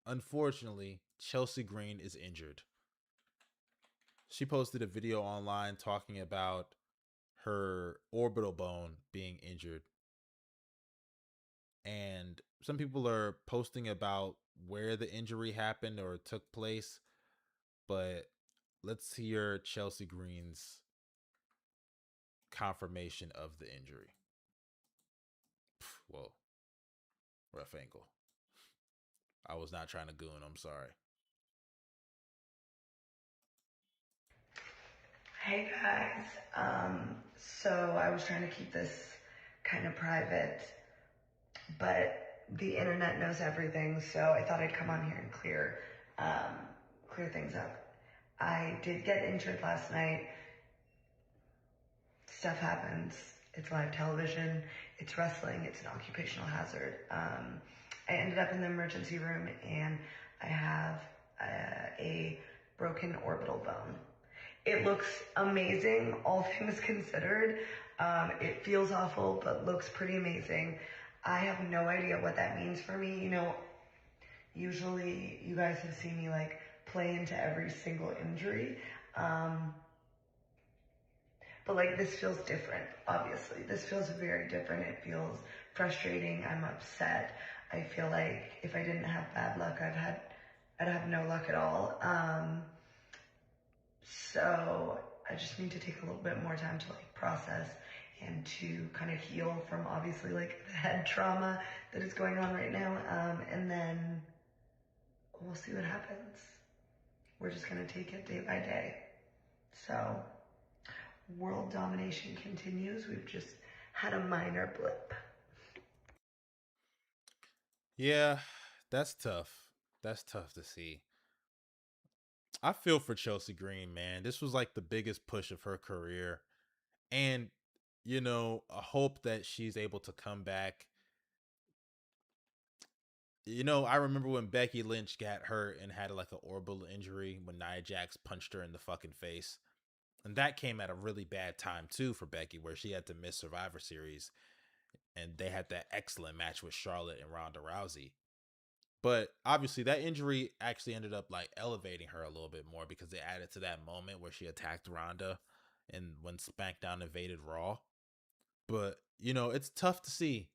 unfortunately, Chelsea Green is injured. She posted a video online talking about her orbital bone being injured. And some people are posting about where the injury happened or took place. But let's hear Chelsea Green's confirmation of the injury. Whoa. Rough ankle. I was not trying to goon. I'm sorry. Hey guys, so I was trying to keep this kind of private, but the internet knows everything, so I thought I'd come on here and clear things up. I did get injured last night. Stuff happens. It's live television. It's wrestling. It's an occupational hazard. I ended up in the emergency room and I have a broken orbital bone. It looks amazing, all things considered. It feels awful, but looks pretty amazing. I have no idea what that means for me. You know, usually you guys have seen me like play into every single injury. But like this feels different, obviously. This feels very different. It feels frustrating. I'm upset. I feel like if I didn't have bad luck, I'd have no luck at all. So I just need to take a little bit more time to like process and to kind of heal from obviously like the head trauma that is going on right now. And then we'll see what happens. We're just gonna take it day by day. So world domination continues. We've just had a minor blip. Yeah, that's tough. That's tough to see. I feel for Chelsea Green, man. This was like the biggest push of her career. And, you know, I hope that she's able to come back. You know, I remember when Becky Lynch got hurt and had like an orbital injury when Nia Jax punched her in the fucking face. And that came at a really bad time too for Becky, where she had to miss Survivor Series. And they had that excellent match with Charlotte and Ronda Rousey. But obviously that injury actually ended up like elevating her a little bit more because they added to that moment where she attacked Ronda and when SmackDown invaded Raw. But, you know, it's tough to see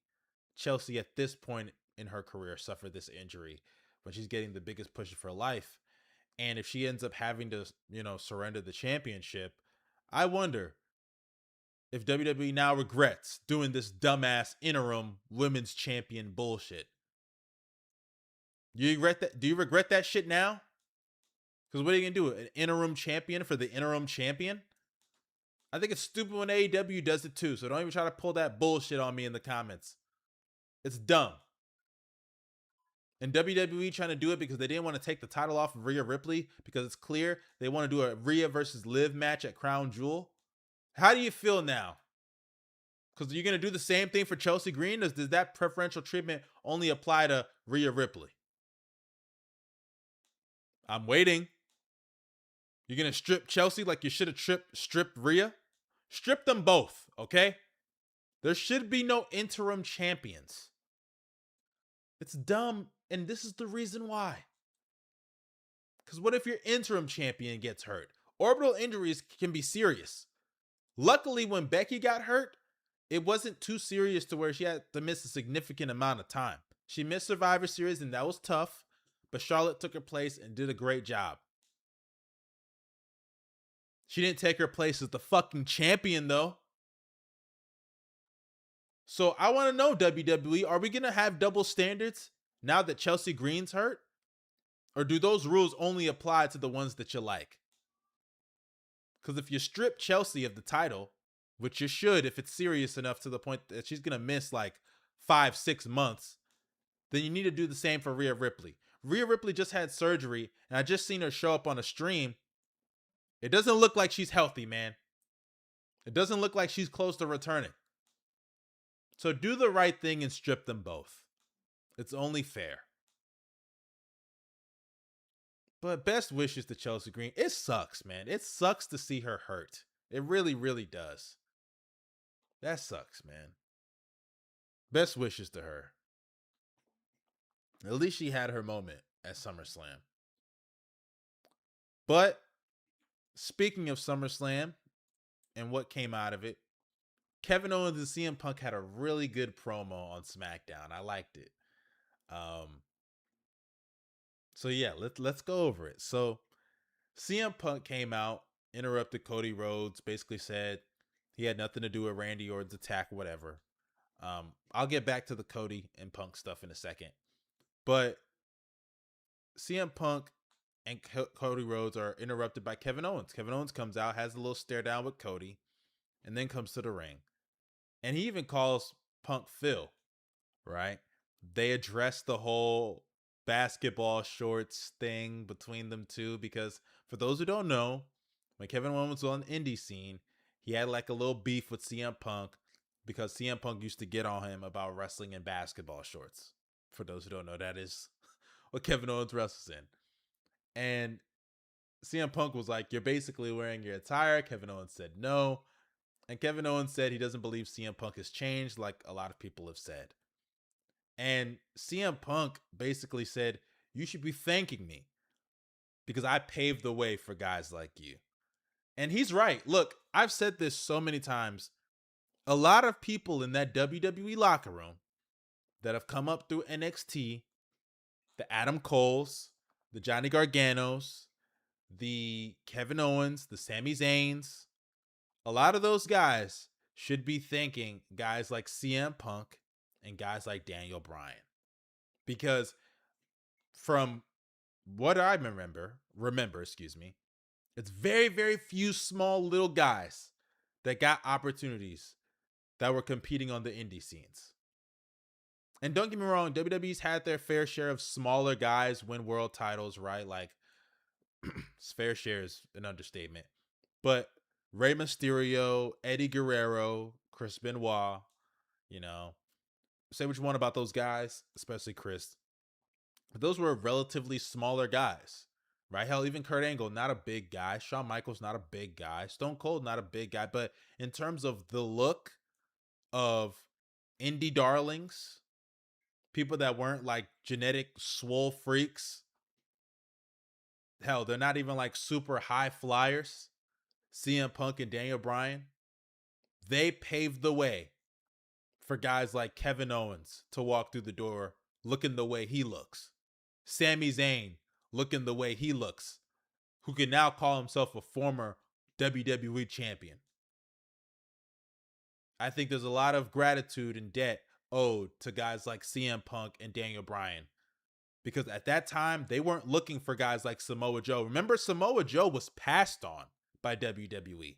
Chelsea at this point in her career suffer this injury when she's getting the biggest push of her life. And if she ends up having to, you know, surrender the championship, I wonder if WWE now regrets doing this dumbass interim women's champion bullshit. You regret that? Do you regret that shit now? Because what are you gonna do? An interim champion for the interim champion? I think it's stupid when AEW does it too. So don't even try to pull that bullshit on me in the comments. It's dumb. And WWE trying to do it because they didn't want to take the title off of Rhea Ripley because it's clear they want to do a Rhea versus Liv match at Crown Jewel. How do you feel now? Because you're going to do the same thing for Chelsea Green? Does that preferential treatment only apply to Rhea Ripley? I'm waiting. You're going to strip Chelsea like you should have stripped Rhea? Strip them both, okay? There should be no interim champions. It's dumb, and this is the reason why. Because what if your interim champion gets hurt? Orbital injuries can be serious. Luckily, when Becky got hurt, it wasn't too serious to where she had to miss a significant amount of time. She missed Survivor Series, and that was tough, but Charlotte took her place and did a great job. She didn't take her place as the fucking champion, though. So I want to know, WWE, are we going to have double standards now that Chelsea Green's hurt? Or do those rules only apply to the ones that you like? Because if you strip Chelsea of the title, which you should if it's serious enough to the point that she's going to miss like 5-6 months, then you need to do the same for Rhea Ripley. Rhea Ripley just had surgery, and I just seen her show up on a stream. It doesn't look like she's healthy, man. It doesn't look like she's close to returning. So do the right thing and strip them both. It's only fair. But best wishes to Chelsea Green. It sucks, man. It sucks to see her hurt. It really, really does. That sucks, man. Best wishes to her. At least she had her moment at SummerSlam. But speaking of SummerSlam and what came out of it, Kevin Owens and CM Punk had a really good promo on SmackDown. I liked it. So yeah, let's go over it. So CM Punk came out, interrupted Cody Rhodes, basically said he had nothing to do with Randy Orton's attack, whatever. I'll get back to the Cody and Punk stuff in a second. But CM Punk and Cody Rhodes are interrupted by Kevin Owens. Kevin Owens comes out, has a little stare down with Cody, and then comes to the ring. And he even calls Punk Phil, right? They address the whole basketball shorts thing between them two because for those who don't know, when Kevin Owens was on the indie scene, he had like a little beef with CM Punk because CM Punk used to get on him about wrestling in basketball shorts. For those who don't know, that is what Kevin Owens wrestles in. And CM Punk was like, "You're basically wearing your attire." Kevin Owens said no. And Kevin Owens said he doesn't believe CM Punk has changed like a lot of people have said. And CM Punk basically said, you should be thanking me because I paved the way for guys like you. And he's right. Look, I've said this so many times. A lot of people in that WWE locker room that have come up through NXT, the Adam Coles, the Johnny Garganos, the Kevin Owens, the Sami Zayns, a lot of those guys should be thanking guys like CM Punk and guys like Daniel Bryan. Because from what I remember, it's very, very few small little guys that got opportunities that were competing on the indie scenes. And don't get me wrong, WWE's had their fair share of smaller guys win world titles, right? Like, fair share is an understatement. But Rey Mysterio, Eddie Guerrero, Chris Benoit, say what you want about those guys, especially Chris. But those were relatively smaller guys, right? Hell, even Kurt Angle, not a big guy. Shawn Michaels, not a big guy. Stone Cold, not a big guy. But in terms of the look of indie darlings, people that weren't like genetic swole freaks, hell, they're not even like super high flyers. CM Punk and Daniel Bryan, they paved the way for guys like Kevin Owens to walk through the door looking the way he looks. Sami Zayn looking the way he looks, who can now call himself a former WWE champion. I think there's a lot of gratitude and debt owed to guys like CM Punk and Daniel Bryan. Because at that time, they weren't looking for guys like Samoa Joe. Remember, Samoa Joe was passed on by WWE.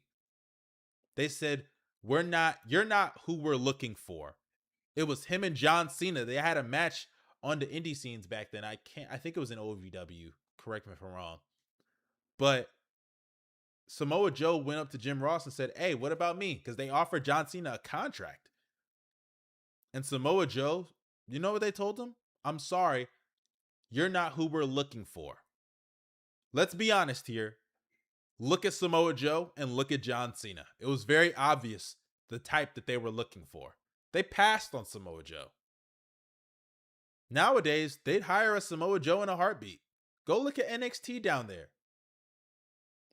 They said, you're not who we're looking for. It was him and John Cena. They had a match on the indie scenes back then. I think it was in OVW. Correct me if I'm wrong. But Samoa Joe went up to Jim Ross and said, hey, what about me? Because they offered John Cena a contract. And Samoa Joe, you know what they told him? I'm sorry, you're not who we're looking for. Let's be honest here. Look at Samoa Joe and look at John Cena. It was very obvious the type that they were looking for. They passed on Samoa Joe. Nowadays, they'd hire a Samoa Joe in a heartbeat. Go look at NXT down there.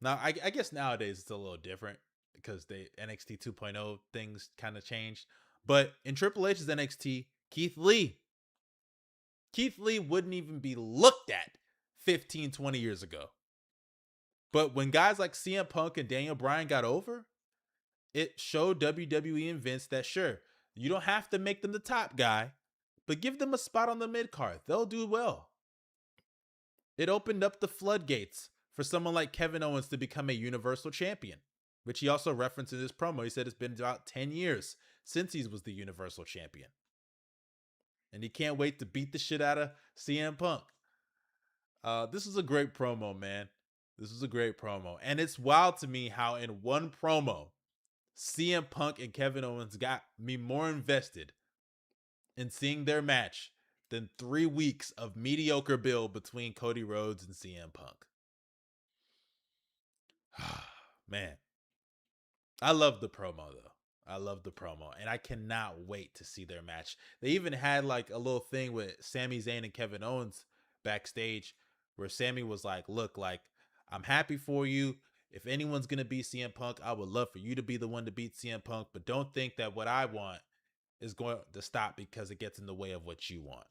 Now, I guess nowadays it's a little different because NXT 2.0 things kind of changed. But in Triple H's NXT, Keith Lee wouldn't even be looked at 15, 20 years ago. But when guys like CM Punk and Daniel Bryan got over, it showed WWE and Vince that sure, you don't have to make them the top guy, but give them a spot on the mid-card. They'll do well. It opened up the floodgates for someone like Kevin Owens to become a Universal Champion, which he also referenced in his promo. He said it's been about 10 years since he was the Universal Champion. And he can't wait to beat the shit out of CM Punk. This is a great promo, man. This is a great promo. And it's wild to me how in one promo, CM Punk and Kevin Owens got me more invested in seeing their match than 3 weeks of mediocre build between Cody Rhodes and CM Punk. Man, I love the promo though. I love the promo and I cannot wait to see their match. They even had like a little thing with Sami Zayn and Kevin Owens backstage where Sami was like, look, like, I'm happy for you. If anyone's going to beat CM Punk, I would love for you to be the one to beat CM Punk, but don't think that what I want is going to stop because it gets in the way of what you want,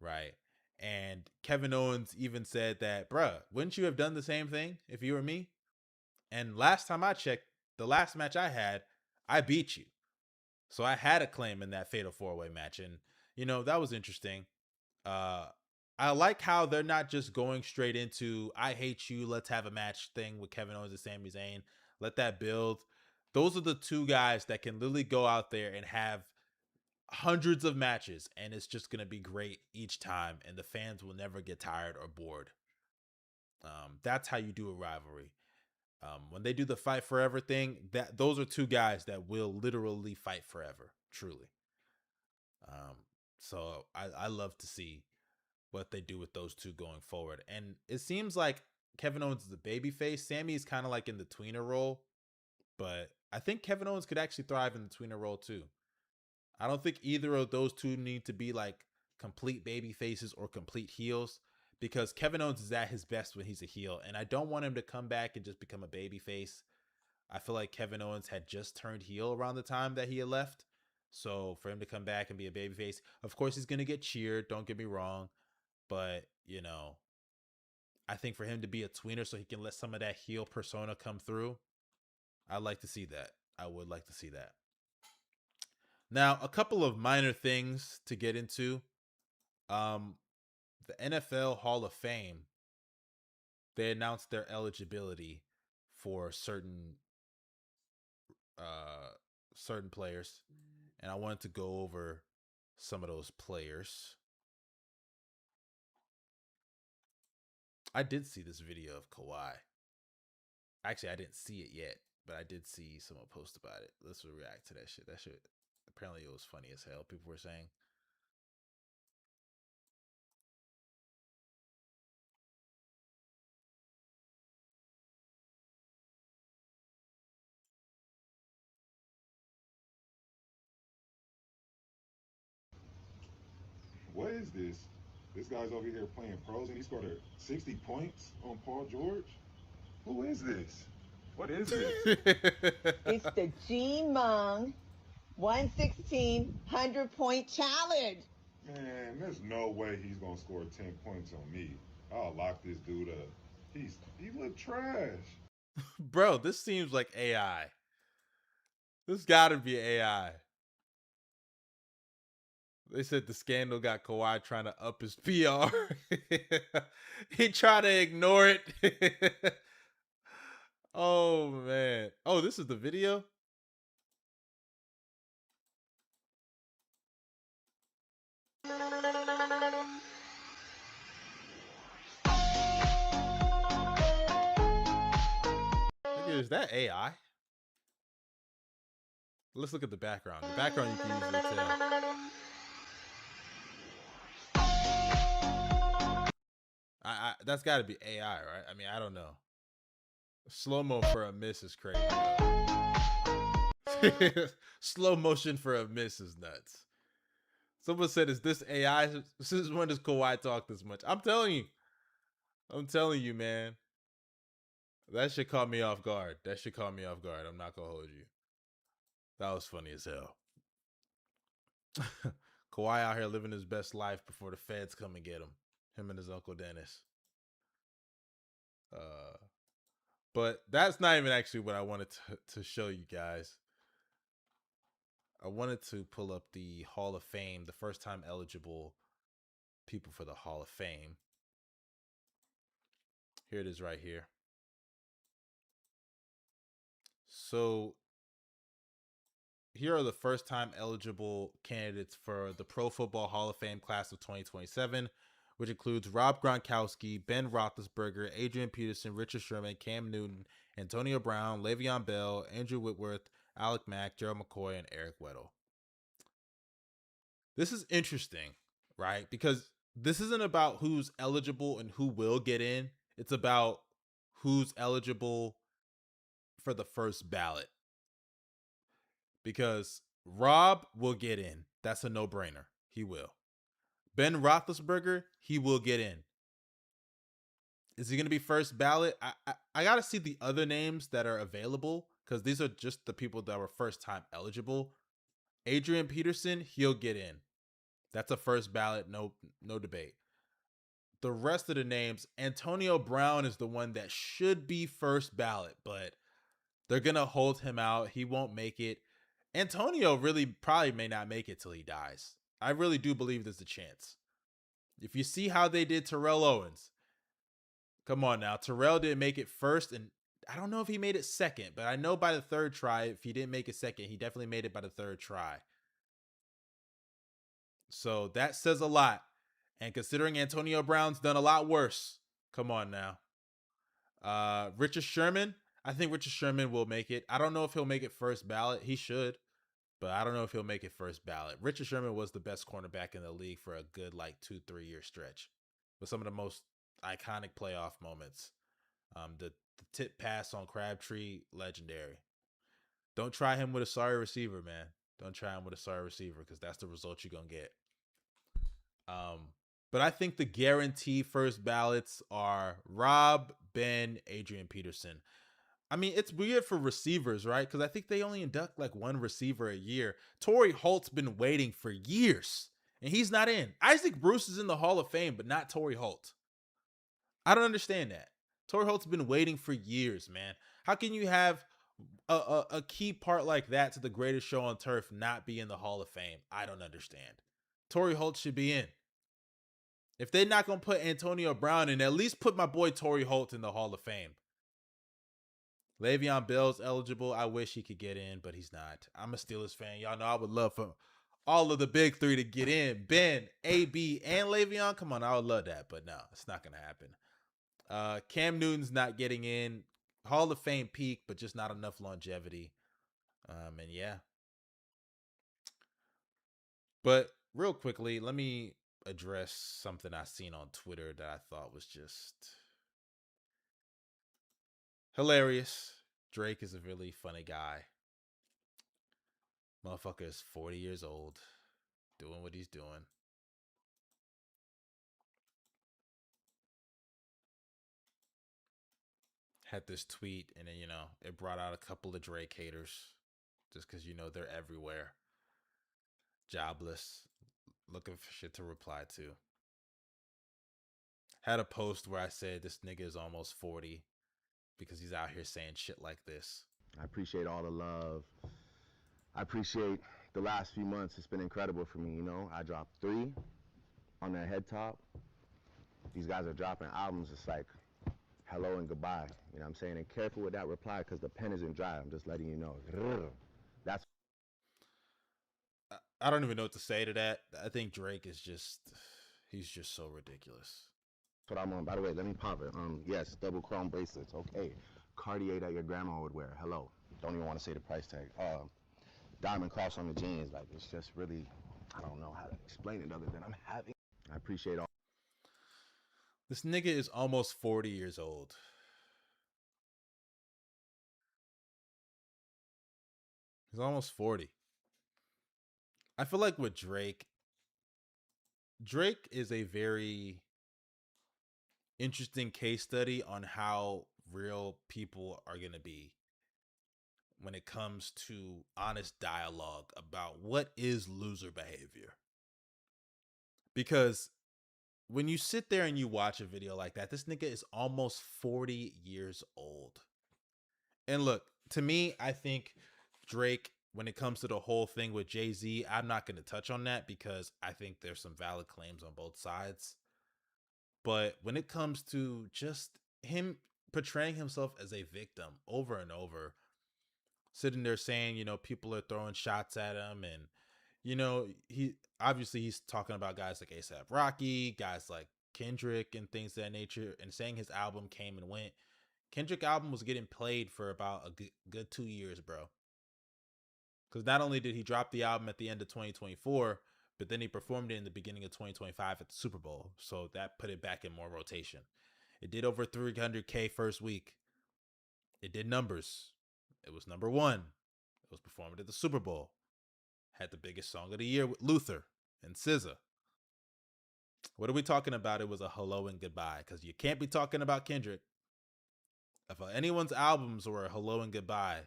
right? And Kevin Owens even said that, bruh, wouldn't you have done the same thing if you were me? And last time I checked, the last match I had, I beat you. So I had a claim in that Fatal 4-Way match. And, you know, that was interesting. I like how they're not just going straight into, I hate you, let's have a match thing with Kevin Owens and Sami Zayn. Let that build. Those are the two guys that can literally go out there and have hundreds of matches. And it's just going to be great each time. And the fans will never get tired or bored. That's how you do a rivalry. When they do the fight forever thing, those are two guys that will literally fight forever, truly. So I love to see what they do with those two going forward. And it seems like Kevin Owens is a babyface. Sami is kind of like in the tweener role, but I think Kevin Owens could actually thrive in the tweener role too. I don't think either of those two need to be like complete baby faces or complete heels, because Kevin Owens is at his best when he's a heel, and I don't want him to come back and just become a baby face. I feel like Kevin Owens had just turned heel around the time that he had left. So for him to come back and be a babyface, of course he's going to get cheered, don't get me wrong. But, you know, I think for him to be a tweener so he can let some of that heel persona come through, I'd like to see that. I would like to see that. Now, a couple of minor things to get into. The NFL Hall of Fame, they announced their eligibility for certain players, and I wanted to go over some of those players. I did see this video of Kawhi. Actually, I didn't see it yet, but I did see someone post about it. Let's react to that shit. That shit, apparently it was funny as hell, people were saying. What is this? This guy's over here playing pros and he scored 60 points on Paul George? Who is this? What is this? It's the G-Mung 116 100-point challenge. Man, there's no way he's gonna score 10 points on me. I'll lock this dude up. He look trash. Bro, this seems like AI. This gotta be AI. They said the scandal got Kawhi trying to up his PR. He tried to ignore it. Oh, man. Oh, this is the video? Is that AI? Let's look at the background. The background you can usually tell. That's got to be AI, right? I mean, I don't know. Slow-mo for a miss is crazy. Slow motion for a miss is nuts. Someone said, is this AI? Since when does Kawhi talk this much? I'm telling you, man. That shit caught me off guard. I'm not gonna hold you. That was funny as hell. Kawhi out here living his best life before the feds come and get him. Him and his Uncle Dennis. But that's not even actually what I wanted to show you guys. I wanted to pull up the Hall of Fame, the first time eligible people for the Hall of Fame. Here it is right here. So here are the first time eligible candidates for the Pro Football Hall of Fame class of 2027, which includes Rob Gronkowski, Ben Roethlisberger, Adrian Peterson, Richard Sherman, Cam Newton, Antonio Brown, Le'Veon Bell, Andrew Whitworth, Alec Mack, Gerald McCoy, and Eric Weddle. This is interesting, right? Because this isn't about who's eligible and who will get in. It's about who's eligible for the first ballot. Because Rob will get in. That's a no-brainer. He will. Ben Roethlisberger, he will get in. Is he going to be first ballot? I got to see the other names that are available, because these are just the people that were first time eligible. Adrian Peterson, he'll get in. That's a first ballot, no debate. The rest of the names, Antonio Brown is the one that should be first ballot, but they're going to hold him out. He won't make it. Antonio really probably may not make it till he dies. I really do believe there's a chance. If you see how they did Terrell Owens, come on now. Terrell didn't make it first, and I don't know if he made it second, but I know by the third try, if he didn't make it second, he definitely made it by the third try. So that says a lot. And considering Antonio Brown's done a lot worse, come on now. Richard Sherman, I think Richard Sherman will make it. I don't know if he'll make it first ballot. He should, but I don't know if he'll make it first ballot. Richard Sherman was the best cornerback in the league for a good 2-3 year stretch with some of the most iconic playoff moments. The tip pass on Crabtree, legendary. Don't try him with a sorry receiver, man. Don't try him with a sorry receiver, because that's the result you're going to get. But I think the guarantee first ballots are Rob, Ben, Adrian Peterson. I mean, it's weird for receivers, right? Because I think they only induct like one receiver a year. Torrey Holt's been waiting for years, and he's not in. Isaac Bruce is in the Hall of Fame, but not Torrey Holt. I don't understand that. Torrey Holt's been waiting for years, man. How can you have a key part like that to the greatest show on turf not be in the Hall of Fame? I don't understand. Torrey Holt should be in. If they're not going to put Antonio Brown in, at least put my boy Torrey Holt in the Hall of Fame. Le'Veon Bell's eligible. I wish he could get in, but he's not. I'm a Steelers fan. Y'all know I would love for all of the big three to get in. Ben, AB, and Le'Veon. Come on, I would love that, but no, it's not going to happen. Cam Newton's not getting in. Hall of Fame peak, but just not enough longevity. And yeah. But real quickly, let me address something I seen on Twitter that I thought was just hilarious. Drake is a really funny guy. Motherfucker is 40 years old, doing what he's doing. Had this tweet, and then, it brought out a couple of Drake haters, just because, they're everywhere. Jobless, looking for shit to reply to. Had a post where I said this nigga is almost 40 because he's out here saying shit like this. I appreciate all the love. I appreciate the last few months. It's been incredible for me, I dropped 3 on that head top. These guys are dropping albums. It's like hello and goodbye. You know what I'm saying? And careful with that reply because the pen isn't dry. I'm just letting you know. That's. I don't even know what to say to that. I think Drake is he's just so ridiculous. That's what I'm on. By the way, let me pop it. Yes, double chrome bracelets. Okay. Cartier that your grandma would wear. Hello. Don't even want to say the price tag. Diamond cross on the jeans. Like, it's just really, I don't know how to explain it other than I'm having. I appreciate all. This nigga is almost 40 years old. He's almost 40. I feel like with Drake is a very interesting case study on how real people are going to be when it comes to honest dialogue about what is loser behavior. Because when you sit there and you watch a video like that, this nigga is almost 40 years old. And look, to me, I think Drake, when it comes to the whole thing with Jay-Z, I'm not going to touch on that because I think there's some valid claims on both sides. But when it comes to just him portraying himself as a victim over and over, sitting there saying, people are throwing shots at him, and, he's talking about guys like A$AP Rocky, guys like Kendrick and things of that nature, and saying his album came and went. Kendrick album was getting played for about a good 2 years, bro. Because not only did he drop the album at the end of 2024, but then he performed it in the beginning of 2025 at the Super Bowl. So that put it back in more rotation. It did over 300K first week. It did numbers. It was number 1. It was performed at the Super Bowl. Had the biggest song of the year with Luther and SZA. What are we talking about? It was a hello and goodbye, because you can't be talking about Kendrick. If anyone's albums were a hello and goodbye,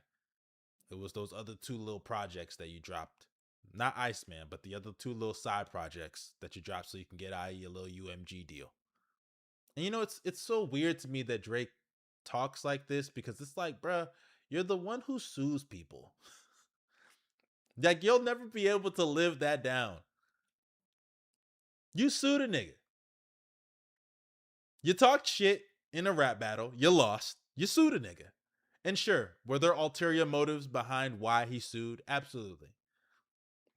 it was those other 2 little projects that you dropped. Not Iceman, but the other 2 little side projects that you dropped so you can get out of your little UMG deal. And it's so weird to me that Drake talks like this, because it's like, bruh, you're the one who sues people. Like, you'll never be able to live that down. You sued a nigga. You talked shit in a rap battle. You lost. You sued a nigga. And sure, were there ulterior motives behind why he sued? Absolutely.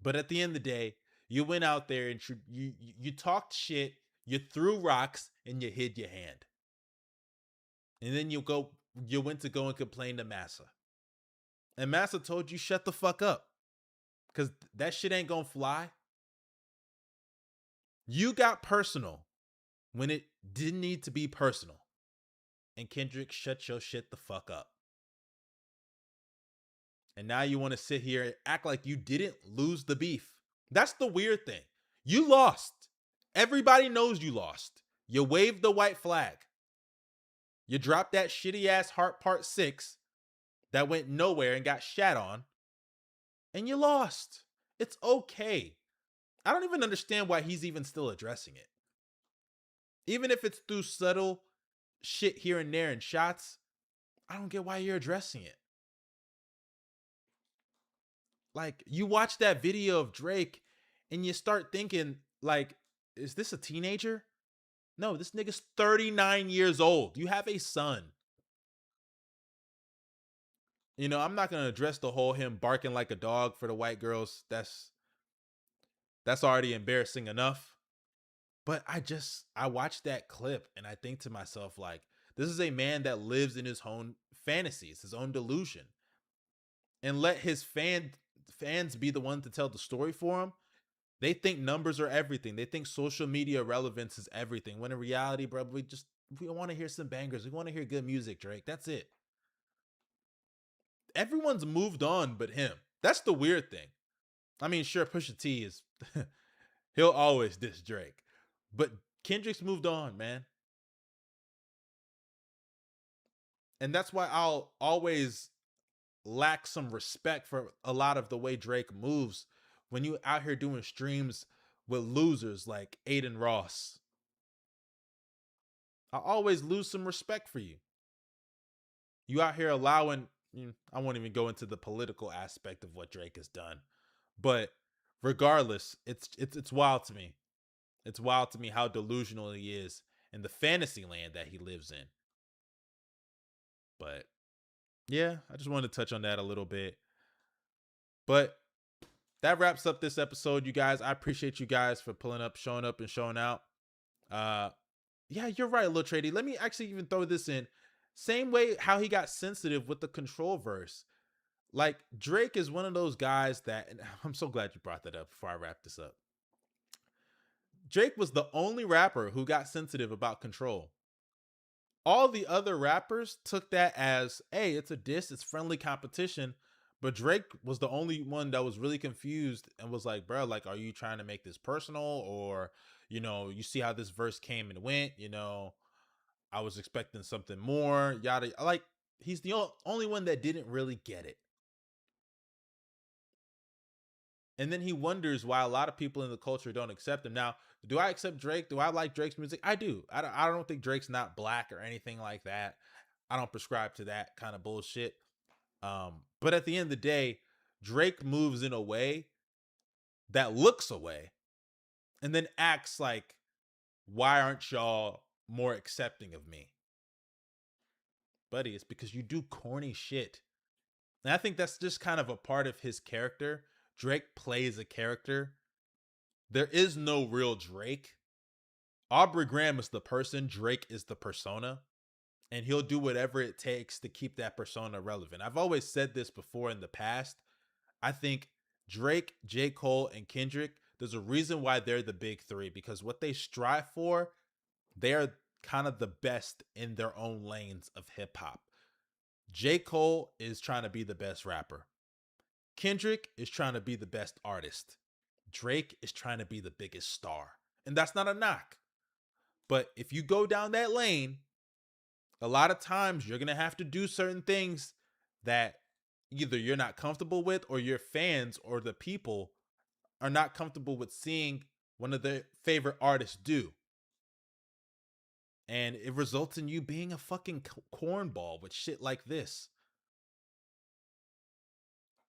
But at the end of the day, you went out there and you talked shit, you threw rocks, and you hid your hand. And then you went to go and complain to Massa. And Massa told you, shut the fuck up. Because that shit ain't gonna fly. You got personal when it didn't need to be personal. And Kendrick, shut your shit the fuck up. And now you want to sit here and act like you didn't lose the beef. That's the weird thing. You lost. Everybody knows you lost. You waved the white flag. You dropped that shitty ass Heart Part 6 that went nowhere and got shat on. And you lost. It's okay. I don't even understand why he's even still addressing it. Even if it's through subtle shit here and there and shots, I don't get why you're addressing it. Like, you watch that video of Drake and you start thinking, like, is this a teenager? No, this nigga's 39 years old. You have a son. You know, I'm not going to address the whole him barking like a dog for the white girls. That's already embarrassing enough. But I watched that clip and I think to myself, like, this is a man that lives in his own fantasies, his own delusion. And let his fans be the one to tell the story for him. They think numbers are everything. They think social media relevance is everything. When in reality, bro, we want to hear some bangers. We want to hear good music, Drake. That's it. Everyone's moved on but him. That's the weird thing. I mean, sure, Pusha T is he'll always diss Drake. But Kendrick's moved on, man. And that's why I'll always lack some respect for a lot of the way Drake moves when you out here doing streams with losers like Aiden Ross. I always lose some respect for you. You out here allowing, I won't even go into the political aspect of what Drake has done. But regardless, it's wild to me. It's wild to me how delusional he is in the fantasy land that he lives in. But yeah, I just wanted to touch on that a little bit. But that wraps up this episode, you guys. I appreciate you guys for pulling up, showing out. Yeah, you're right, Lil Trady. Let me actually even throw this in. Same way how he got sensitive with the Control verse. Like, Drake is one of those guys that, and I'm so glad you brought that up before I wrap this up. Drake was the only rapper who got sensitive about Control. All the other rappers took that as, hey, it's a diss, it's friendly competition. But Drake was the only one that was really confused and was like, bro, like, are you trying to make this personal? Or, you see how this verse came and went, I was expecting something more, yada. Like, he's the only one that didn't really get it. And then he wonders why a lot of people in the culture don't accept him. Now, do I accept Drake? Do I like Drake's music? I do. I don't think Drake's not black or anything like that. I don't prescribe to that kind of bullshit. But at the end of the day, Drake moves in a way that looks away and then acts like, why aren't y'all more accepting of me? Buddy, it's because you do corny shit. And I think that's just kind of a part of his character. Drake plays a character. There is no real Drake. Aubrey Graham is the person. Drake is the persona. And he'll do whatever it takes to keep that persona relevant. I've always said this before in the past. I think Drake, J. Cole, and Kendrick, there's a reason why they're the big three. Because what they strive for, they're kind of the best in their own lanes of hip hop. J. Cole is trying to be the best rapper. Kendrick is trying to be the best artist. Drake is trying to be the biggest star. And that's not a knock. But if you go down that lane, a lot of times you're going to have to do certain things that either you're not comfortable with or your fans or the people are not comfortable with seeing one of their favorite artists do. And it results in you being a fucking cornball with shit like this.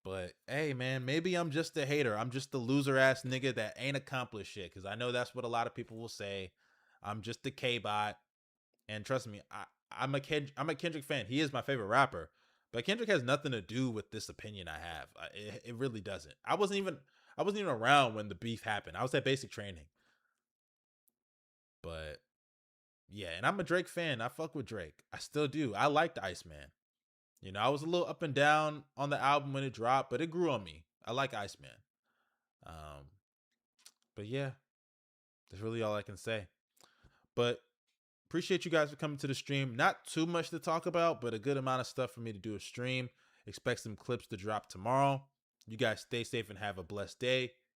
But hey, man, maybe I'm just a hater. I'm just the loser ass nigga that ain't accomplished shit. Because I know that's what a lot of people will say. I'm just a K-bot. And trust me, I'm a Kendrick fan. He is my favorite rapper. But Kendrick has nothing to do with this opinion I have. It really doesn't. I wasn't even around when the beef happened. I was at basic training. But yeah, and I'm a Drake fan. I fuck with Drake. I still do. I liked Iceman. I was a little up and down on the album when it dropped, but it grew on me. I like Iceman. But yeah, that's really all I can say. But appreciate you guys for coming to the stream. Not too much to talk about, but a good amount of stuff for me to do a stream. Expect some clips to drop tomorrow. You guys stay safe and have a blessed day.